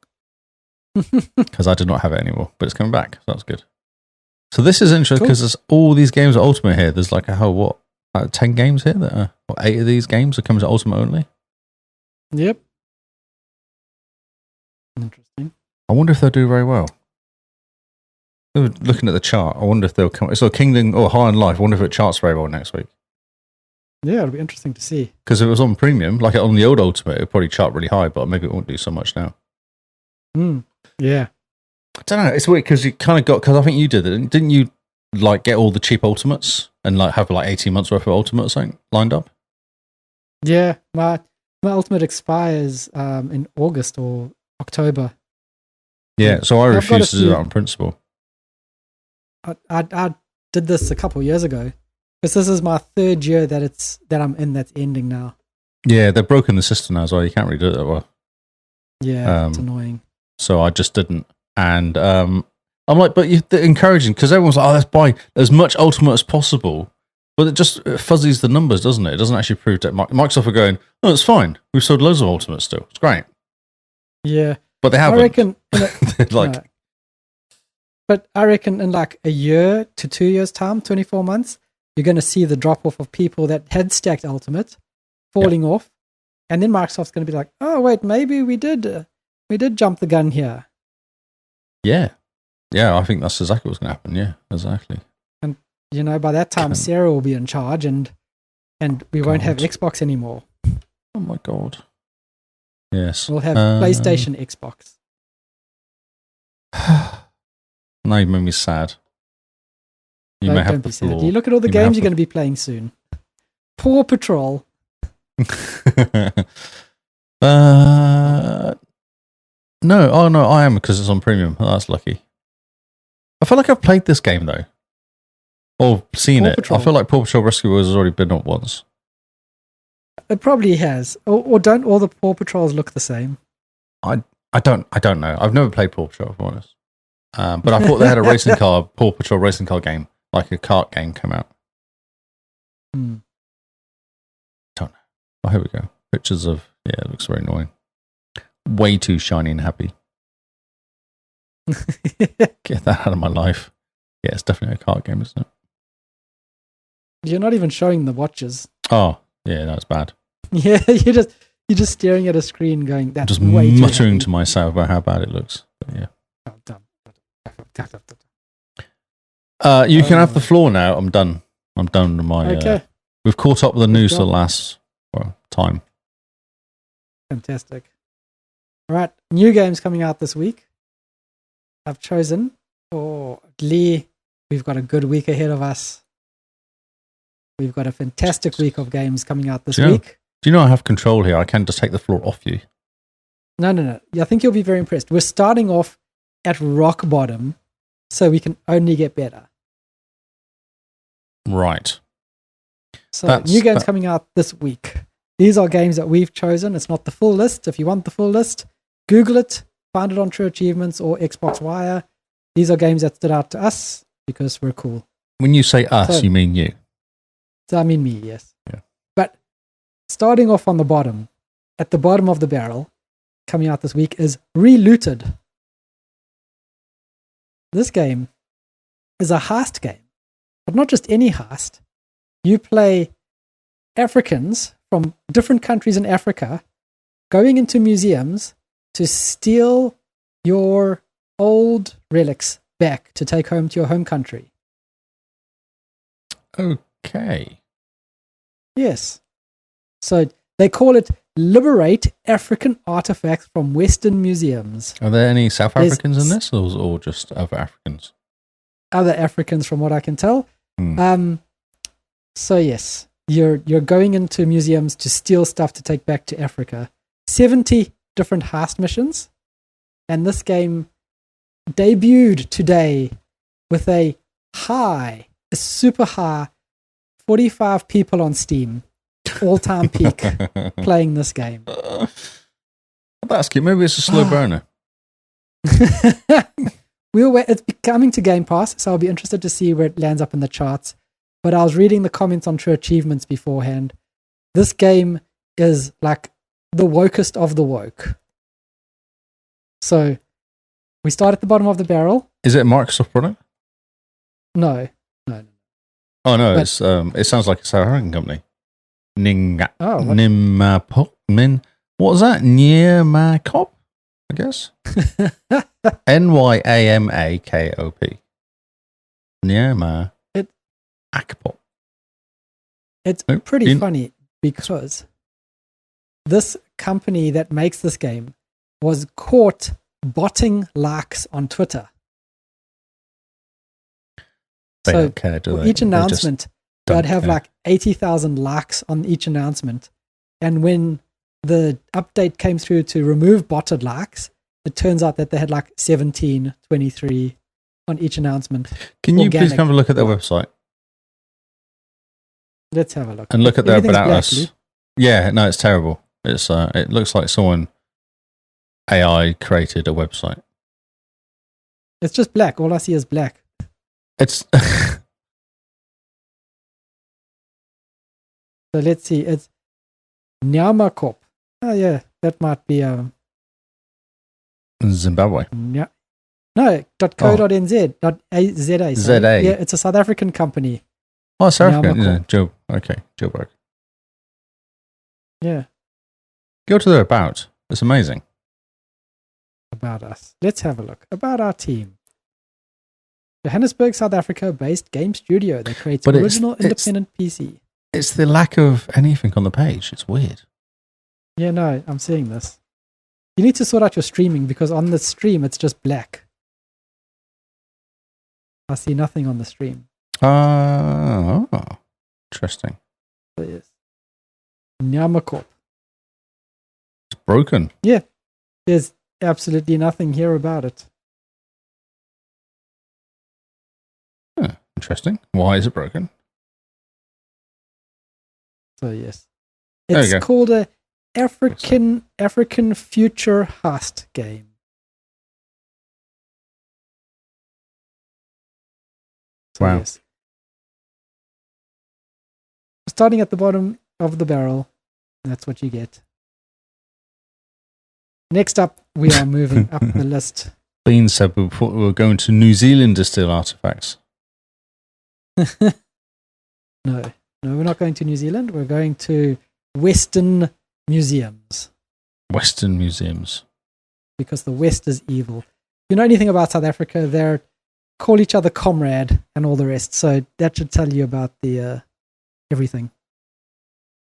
because I did not have it anymore, but it's coming back. So that's good. So this is interesting because there's all these games are Ultimate here. There's like 10 games here that are, 8 of these games are coming to Ultimate only. Yep. Interesting. I wonder if they'll do very well. Looking at the chart, I wonder if they'll come. So Kingdom or High and Life, I wonder if it charts very well next week. Yeah, it'll be interesting to see. Because if it was on premium, like on the old Ultimate, it would probably chart really high, but maybe it won't do so much now. Yeah. I don't know. It's weird because you kind of got, because I think you did it. Didn't you like get all the cheap Ultimates and like have like 18 months worth of Ultimates lined up? Yeah. My Ultimate expires in August or October. Yeah, so I refuse to do that on principle. I did this a couple of years ago. Because this is my 3rd year that I'm in that's ending now. Yeah, they've broken the system now as well. You can't really do it that well. Yeah, it's annoying. So I just didn't. And I'm like, but they're encouraging because everyone's like, oh, let's buy as much Ultimate as possible. But it just fuzzies the numbers, doesn't it? It doesn't actually prove that Microsoft are going, oh, it's fine. We've sold loads of Ultimate still. It's great. Yeah. But they haven't. I reckon... like, but I reckon in like a year to 2 years' time, 24 months, you're going to see the drop-off of people that had stacked Ultimate falling off. And then Microsoft's going to be like, oh, wait, maybe we did jump the gun here. Yeah. Yeah, I think that's exactly what's going to happen. Yeah, exactly. And, by that time, Sarah will be in charge and we won't have Xbox anymore. Oh, my God. Yes. We'll have PlayStation, Xbox. Now you made me sad. Don't be sad. You look at all the games you're going to be playing soon. Paw Patrol. No. Oh, no, I am because it's on premium. Oh, that's lucky. I feel like I've played this game, though. Or seen it. I feel like Paw Patrol Rescue Wheels has already been up once. It probably has. Or don't all the Paw Patrols look the same? I don't know. I've never played Paw Patrol, if I'm honest. But I thought they had a racing car, Paw Patrol racing car game, like a kart game come out. Don't know. Oh, here we go. Pictures of, it looks very annoying. Way too shiny and happy. Get that out of my life. Yeah, it's definitely a kart game, isn't it? You're not even showing the watches. Oh, yeah, that's bad. Yeah, you're just staring at a screen going, that's just way too muttering happy to myself about how bad it looks. But yeah. You can have the floor now. I'm done. I'm done with my... Okay. We've caught up with the news for the last time. Fantastic. All right, new games coming out this week. I've chosen for Lee. We've got a good week ahead of us. We've got a fantastic week of games coming out this week. Do you know I have control here? I can just take the floor off you. No. I think you'll be very impressed. We're starting off at rock bottom, so we can only get better. Right. So new games coming out this week. These are games that we've chosen. It's not the full list. If you want the full list, Google it, find it on True Achievements or Xbox Wire. These are games that stood out to us because we're cool. When you say us, you mean you. So I mean me, yes. Yeah. But starting off on the bottom, at the bottom of the barrel, coming out this week is Relooted. This game is a heist game, but not just any heist. You play Africans from different countries in Africa going into museums to steal your old relics back to take home to your home country. Okay. Yes. So they call it Liberate African Artifacts from Western Museums. Are there any South Africans in this or just other Africans? Other Africans from what I can tell. So yes, you're going into museums to steal stuff to take back to Africa. 70 different heist missions. And this game debuted today with a super high 45 people on Steam. All-time peak playing this game. That's cute. Maybe it's a slow burner. It's coming to Game Pass, so I'll be interested to see where it lands up in the charts. But I was reading the comments on True Achievements beforehand. This game is like the wokest of the woke. So we start at the bottom of the barrel. Is it a Microsoft product? No. Oh no, it sounds like a South African company. What was that? Nyamakop, I guess. Nyamakop. Nyamakop. It's pretty funny because this company that makes this game was caught botting likes on Twitter. They don't care, do they? Each announcement, they'd have like 80,000 likes on each announcement. And when the update came through to remove botted likes, it turns out that they had like 17, 23 on each announcement. Can you please have a look at their website? Let's have a look. And look at their About Us. Yeah, no, it's terrible. It's it looks like someone AI created a website. It's just black. All I see is black. It's So let's see. It's Nyamakop. Oh yeah, that might be Zimbabwe. No, .co.nz. .za. ZA. Yeah, it's a South African company. Oh, South African. Yeah, Joburg. Yeah. Go to their About. It's amazing. About Us. Let's have a look. About our team. Johannesburg, South Africa-based game studio that creates original independent PC. It's the lack of anything on the page. It's weird. Yeah, no, I'm seeing this. You need to sort out your streaming because on the stream it's just black. I see nothing on the stream. Oh, interesting. So yes. Nyamakop. It's broken. Yeah, there's absolutely nothing here about it. Interesting. Why is it broken? So yes, it's called a African future heist game. So wow. Yes. Starting at the bottom of the barrel, that's what you get. Next up, we are moving up the list. Bean said we were going to New Zealand to steal artifacts. No, we're not going to New Zealand. We're going to Western museums. Western museums. Because the West is evil. If you know anything about South Africa, they call each other comrade and all the rest. So that should tell you about the everything.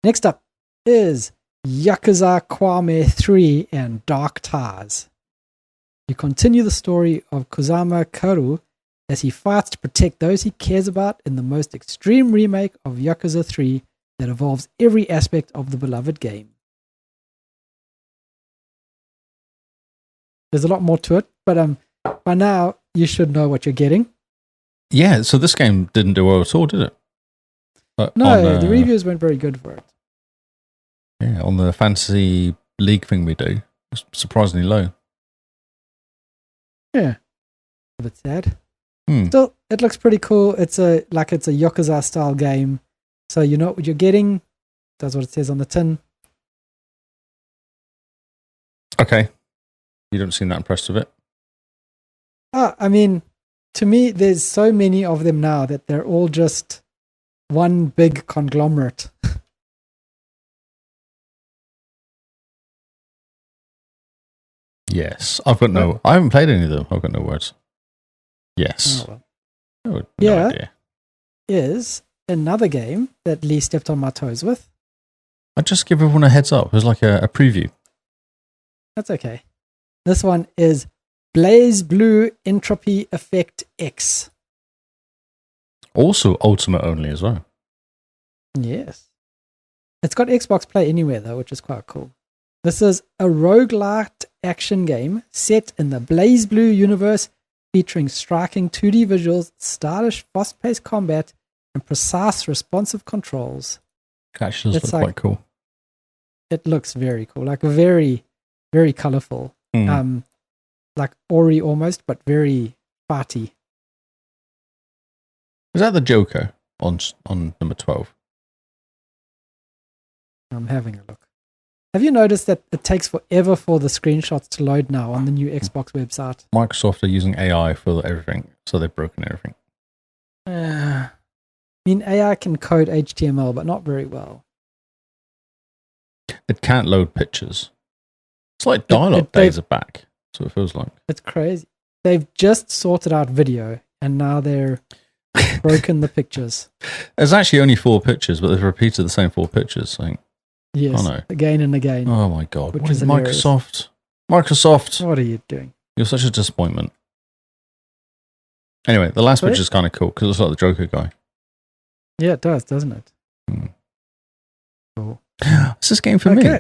Next up is Yakuza Kiwami 3 and Dark Tars. You continue the story of Kusama Karu as he fights to protect those he cares about in the most extreme remake of Yakuza 3 that involves every aspect of the beloved game. There's a lot more to it, but by now you should know what you're getting. Yeah, so this game didn't do well at all, did it? No, the reviews weren't very good for it. Yeah, on the fantasy league thing we do, it's surprisingly low. Yeah, a bit sad. Still, it looks pretty cool. It's a Yakuza style game, so you know what you're getting. That's what it says on the tin. Okay, you don't seem that impressed with it. I mean, to me, there's so many of them now that they're all just one big conglomerate. Yes, I haven't played any of them. I've got no words. Yes. Oh, well. No yeah, idea. Is another game that Lee stepped on my toes with. I'd just give everyone a heads up. It was like a preview. That's okay. This one is Blaze Blue Entropy Effect X. Also Ultimate only as well. Yes. It's got Xbox Play Anywhere though, which is quite cool. This is a roguelite action game set in the Blaze Blue universe, featuring striking 2D visuals, stylish fast-paced combat, and precise responsive controls. Actually, it's quite cool. It looks very cool, like very, very colorful. Like Ori almost, but very farty. Is that the Joker on number 12? I'm having a look. Have you noticed that it takes forever for the screenshots to load now on the new Xbox website? Microsoft are using AI for everything, so they've broken everything. I mean, AI can code HTML, but not very well. It can't load pictures. It's like dial-up days are back. That's what it feels like. It's crazy. They've just sorted out video, and now they're broken the pictures. There's actually only 4 pictures, but they've repeated the same 4 pictures. So yes, again and again. Oh my god! Which What is is Microsoft? Microsoft! What are you doing? You're such a disappointment. Anyway, the last picture is kind of cool because it looks like the Joker guy. Yeah, it does, doesn't it? Cool. Is this game for me?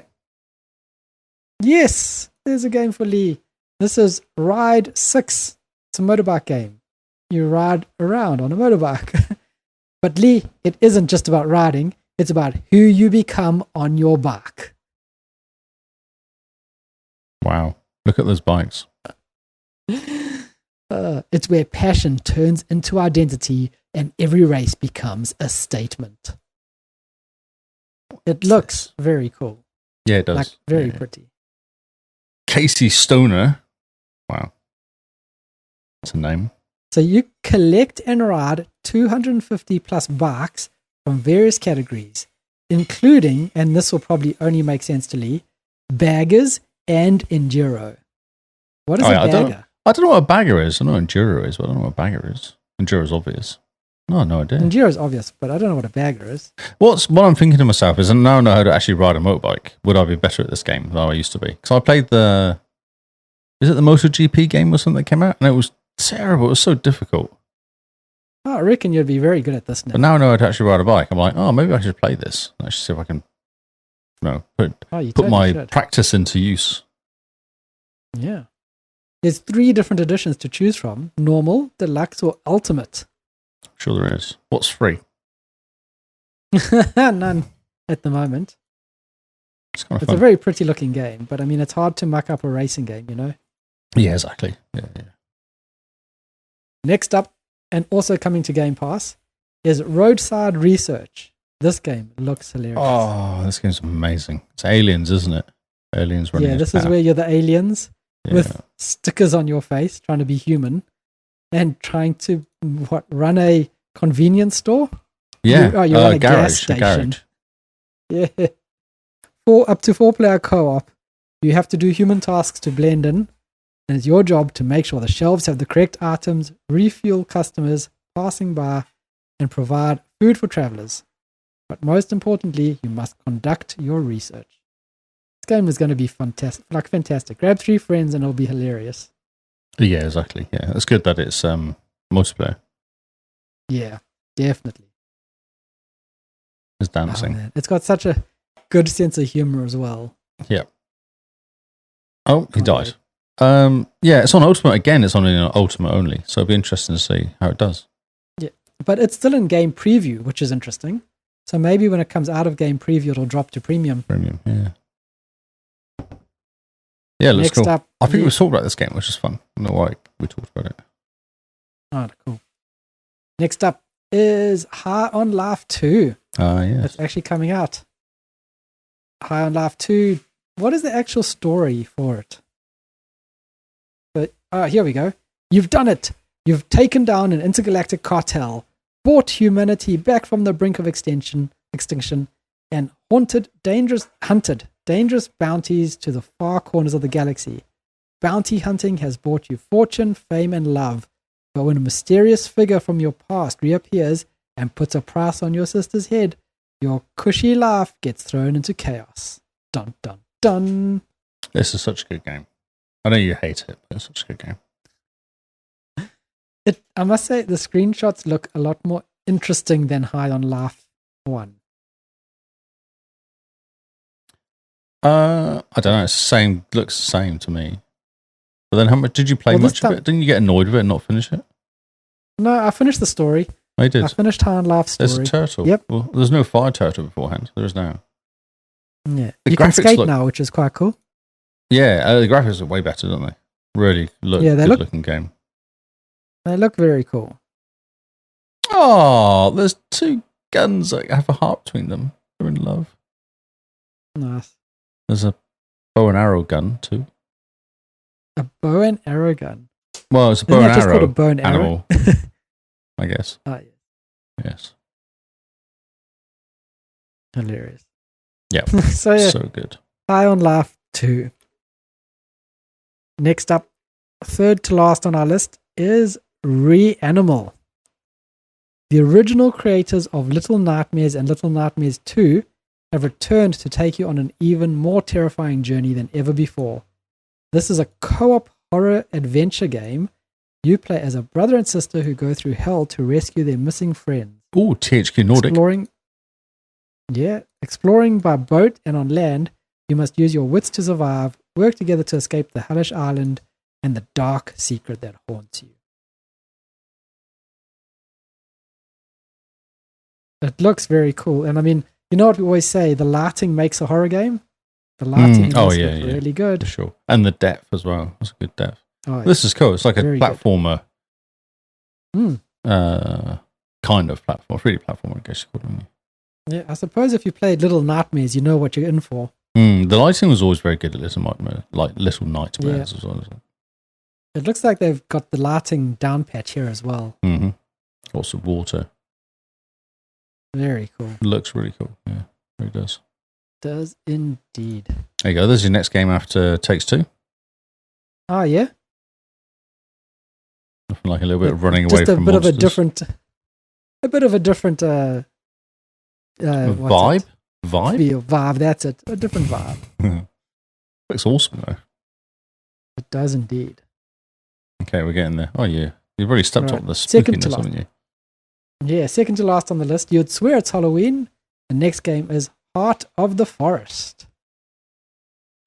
Yes, there's a game for Lee. This is Ride 6. It's a motorbike game. You ride around on a motorbike. But Lee, it isn't just about riding. It's about who you become on your bike. Wow. Look at those bikes. It's where passion turns into identity and every race becomes a statement. It looks very cool. Yeah, it does. Like very pretty. Casey Stoner. Wow. That's a name. So you collect and ride 250 plus bikes from various categories, including, and this will probably only make sense to Lee, baggers and enduro. What is a bagger? I don't know what a bagger is. I know what enduro is, but I don't know what a bagger is. Enduro is obvious. No idea. Enduro is obvious, but I don't know what a bagger is. What I'm thinking to myself is, I now know how to actually ride a motorbike. Would I be better at this game than I used to be? Because I played is it the MotoGP game or something that came out? And it was terrible. It was so difficult. Oh, I reckon you'd be very good at this now. But now I know how to actually ride a bike. I'm like, maybe I should play this. Actually see if I can put my practice into use. Yeah. There's 3 different editions to choose from. Normal, deluxe, or ultimate. Sure there is. What's free? None at the moment. It's kind of fun. A very pretty looking game, but I mean, it's hard to muck up a racing game, you know? Yeah, exactly. Yeah. Next up, and also coming to Game Pass, is Roadside Research. This game looks hilarious. Oh, this game's amazing. It's aliens, isn't it? Aliens running. Yeah, this is where you're the aliens with stickers on your face, trying to be human, and trying to run a convenience store. Yeah, you run a gas station. Yeah, up to 4-player co-op. You have to do human tasks to blend in, and it's your job to make sure the shelves have the correct items, refuel customers passing by, and provide food for travelers. But most importantly, you must conduct your research. This game is going to be fantastic. Grab 3 friends and it'll be hilarious. Yeah, exactly. Yeah, it's good that it's multiplayer. Yeah, definitely. It's dancing. Man. It's got such a good sense of humor as well. Yeah. Oh, he died. Yeah, it's on Ultimate again. It's on Ultimate only, so it'll be interesting to see how it does. Yeah, but it's still in game preview, which is interesting. So maybe when it comes out of game preview, it'll drop to premium. Premium, yeah. Yeah, it looks cool. Up, I think we talked about this game, which is fun. I don't know why we talked about it. Oh, cool. Next up is High on Life 2. Yes. It's actually coming out. High on Life 2. What is the actual story for it? But here we go. You've done it. You've taken down an intergalactic cartel, brought humanity back from the brink of extinction, and hunted dangerous bounties to the far corners of the galaxy. Bounty hunting has brought you fortune, fame, and love. But when a mysterious figure from your past reappears and puts a price on your sister's head, your cushy life gets thrown into chaos. Dun, dun, dun. This is such a good game. I know you hate it, but it's such a good game. I must say, the screenshots look a lot more interesting than High on Life 1. I don't know. It's the same. Looks the same to me. But then, how much did you play? Much of it? Didn't you get annoyed with it and not finish it? No, I finished the story. I did. I finished High on Life story. There's a turtle. Yep. Well, there's no fire turtle beforehand. There is now. Yeah. You can skate now, which is quite cool. Yeah, the graphics are way better, don't they? Really look good looking game. They look very cool. Oh, there's two guns that have a heart between them. They're in love. Nice. There's a bow and arrow gun too. A bow and arrow gun. Well, it's a bow and arrow. Called a bow and animal, I guess. Oh, yeah. Yes. Hilarious. Yeah. So good. High on Life 2. Next up, third to last on our list is Reanimal. The original creators of Little Nightmares and Little Nightmares 2 have returned to take you on an even more terrifying journey than ever before. This is a co-op horror adventure game. You play as a brother and sister who go through hell to rescue their missing friends. Oh, THQ Nordic. Exploring by boat and on land, you must use your wits to survive, work together to escape the hellish island and the dark secret that haunts you. It looks very cool. And I mean, you know what we always say, the lighting makes a horror game? The lighting is really good. For sure. And the depth as well. It's a good depth. Oh, this is cool. It's like a platformer. Kind of platform. 3D platformer, I guess you call it. Yeah, I suppose if you played Little Nightmares, you know what you're in for. The lighting was always very good at Little Nightmares as well. It looks like they've got the lighting down pat here as well. Mm-hmm. Lots of water. Very cool. It looks really cool. Yeah, it really does. Does indeed. There you go. There's your next game after Takes Two. Oh, yeah? Nothing like a little bit of running away from monsters. A bit of a different vibe? Vibe, that's it. A different vibe. Looks awesome, though. It does indeed. Okay, we're getting there. Oh, yeah. You've already stepped up the spookiness, haven't you? Yeah, second to last on the list. You'd swear it's Halloween. The next game is Heart of the Forest.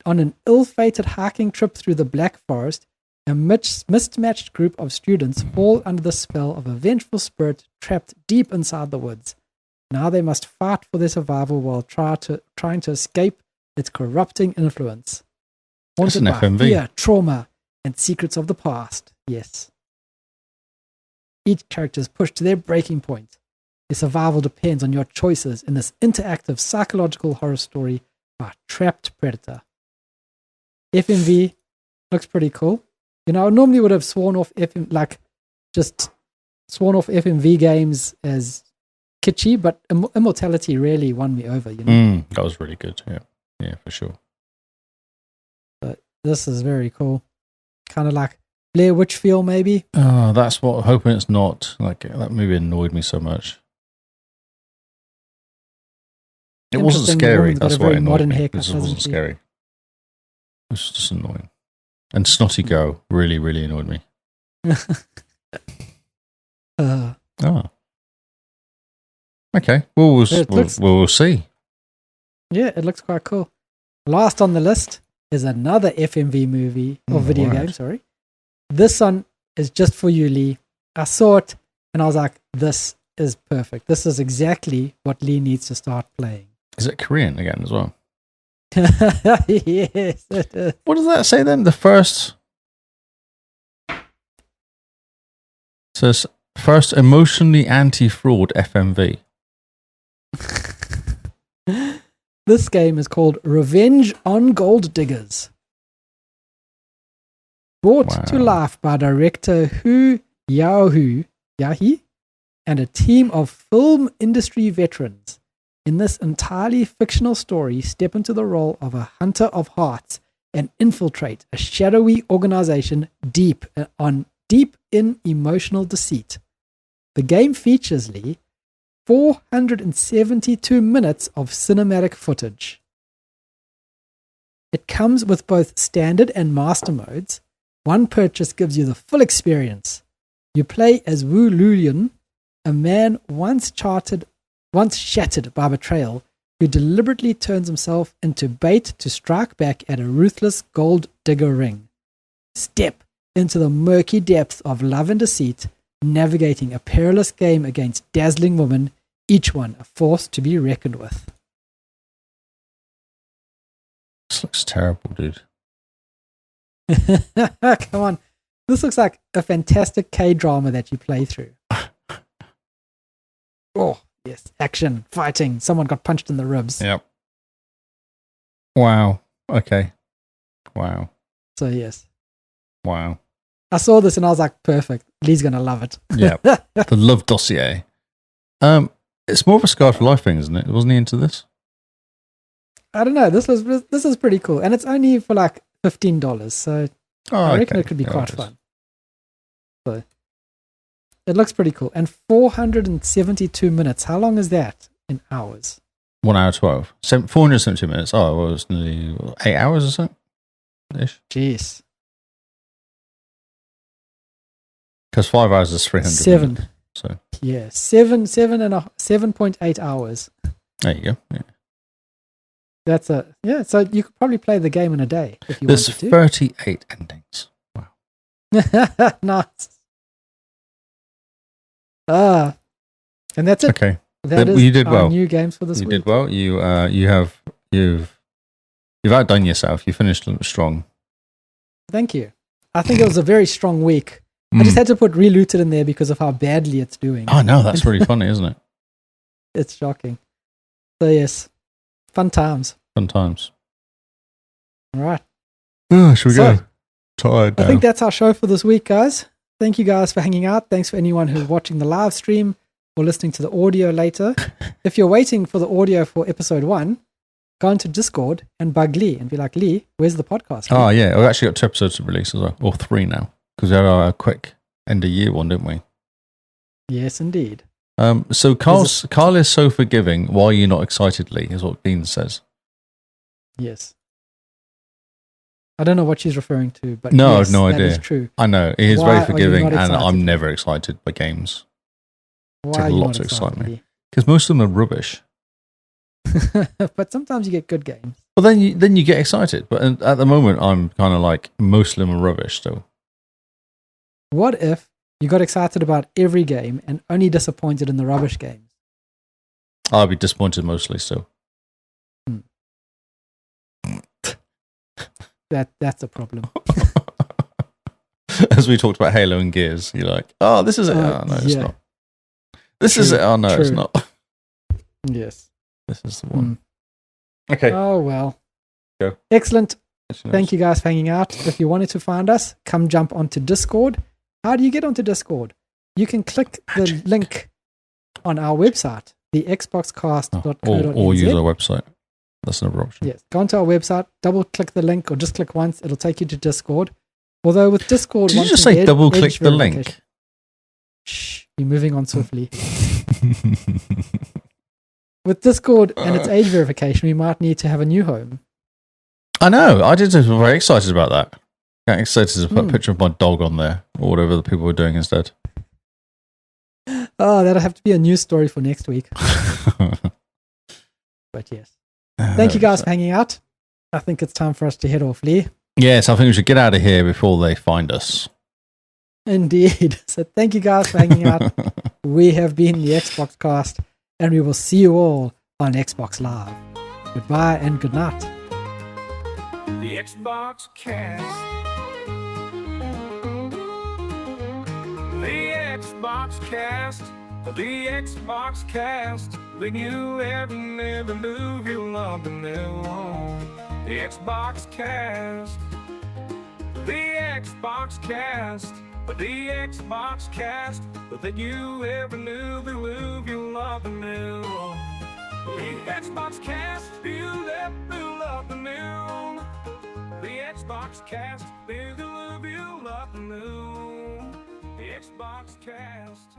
On an ill-fated hiking trip through the Black Forest, a mismatched group of students fall under the spell of a vengeful spirit trapped deep inside the woods. Now they must fight for their survival while trying to escape its corrupting influence. Haunted by fear, trauma, and secrets of the past. Yes. Each character is pushed to their breaking point. Their survival depends on your choices in this interactive psychological horror story by a trapped predator. FMV looks pretty cool. You know, I normally would have sworn off FMV games as kitschy, but Immortality really won me over, you know. That was really good. Yeah, for sure. But this is very cool. Kind of like Blair Witch feel, maybe. Oh, that's what I'm hoping it's not. Like, that movie annoyed me so much. It wasn't scary. That's why it annoyed me. It wasn't scary. It was just annoying. And Snotty Girl really, really annoyed me. Oh. Okay. Well, we'll see. Yeah, it looks quite cool. Last on the list is another FMV movie or video game, sorry. This one is just for you, Lee. I saw it and I was like, this is perfect. This is exactly what Lee needs to start playing. Is it Korean again as well? Yes, it is. What does that say then? The first... It says, first emotionally anti-fraud FMV. This game is called Revenge on Gold Diggers. Brought to life by director Hu Yahi and a team of film industry veterans. In this entirely fictional story, step into the role of a hunter of hearts and infiltrate a shadowy organization deep in emotional deceit. The game features, Lee, 472 minutes of cinematic footage. It comes with both standard and master modes. One purchase gives you the full experience. You play as Wu Lulian, a man once shattered by betrayal, who deliberately turns himself into bait to strike back at a ruthless gold digger ring. Step into the murky depths of love and deceit, navigating a perilous game against dazzling women, each one a force to be reckoned with. This looks terrible, dude. Come on. This looks like a fantastic K-drama that you play through. Oh, yes. Action, fighting. Someone got punched in the ribs. Yep. Wow. Okay. Wow. So, yes. Wow. I saw this and I was like, perfect. Lee's going to love it. Yeah. The love dossier. It's more of a Scar for Life thing, isn't it? Wasn't he into this? I don't know. This is pretty cool. And it's only for like $15. So I reckon it could be quite fun. So it looks pretty cool. And 472 minutes. How long is that in hours? 1 hour 12. 472 minutes. Oh, well, it was nearly 8 hours or so? Ish. Jeez. Because 5 hours is 300 7. minutes, so. Yeah, 7.8 hours. There you go. Yeah. So you could probably play the game in a day if you There's wanted to. 38 endings. Wow. Nice. And that's it. Okay. That is you did our well. new games for this week. You did well. You've outdone yourself. You finished strong. Thank you. I think it was a very strong week. I just had to put Relooted in there because of how badly it's doing. Oh no, that's really funny, isn't it? It's shocking. So yes, fun times. Fun times. All right. Oh, should we go? Tired now. I think that's our show for this week, guys. Thank you guys for hanging out. Thanks for anyone who's watching the live stream or listening to the audio later. If you're waiting for the audio for episode 1, go into Discord and bug Lee and be like, Lee, where's the podcast? Oh yeah, we've actually got 2 episodes to release as well, or 3 now. Because we had our quick end of year one, didn't we? Yes, indeed. So Carl is so forgiving. Why are you not excited, Lee? Is what Dean says. Yes. I don't know what she's referring to, but no, yes, I have no idea. That is true. I know he is Why very forgiving, and excited? I'm never excited by games. Why Take are a you lot not to excite excited, me because most of them are rubbish. But sometimes you get good games. Well, then you get excited. But at the moment, I'm kind of like most of them are rubbish still. What if you got excited about every game and only disappointed in the rubbish games? I'll be disappointed mostly still. That's a problem. As we talked about Halo and Gears, you're like, oh, this is it. Oh, no, it's not. This is it. Oh, no, it's not. Yes. This is the one. Okay. Oh, well. Go. Excellent. Thank you guys for hanging out. If you wanted to find us, come jump onto Discord. How do you get onto Discord? You can click the link on our website, the xboxcast.co.nz. Or use our website. That's another option. Yes. Go onto our website, double click the link, or just click once. It'll take you to Discord. Although with Discord... Did you just say double click the link? Shh. You're moving on swiftly. With Discord and its age verification, we might need to have a new home. I know. I did. Very excited about that. Getting excited to put a picture of my dog on there or whatever the people were doing instead. Oh, that'll have to be a news story for next week. But yes. Thank you guys for hanging out. I think it's time for us to head off, Lee. Yes, I think we should get out of here before they find us. Indeed. So thank you guys for hanging out. We have been the Xbox Cast, and we will see you all on Xbox Live. Goodbye and good night. The Xbox Cast. The Xbox Cast. The Xbox Cast. When you ever never move, you'll love the new one. The Xbox Cast. The Xbox Cast. The Xbox Cast. That you ever knew the move, you'll love the new one. The Xbox Cast. Feel that feel of the new. The Xbox Cast. Feel the love, you love the new. The Xbox Cast.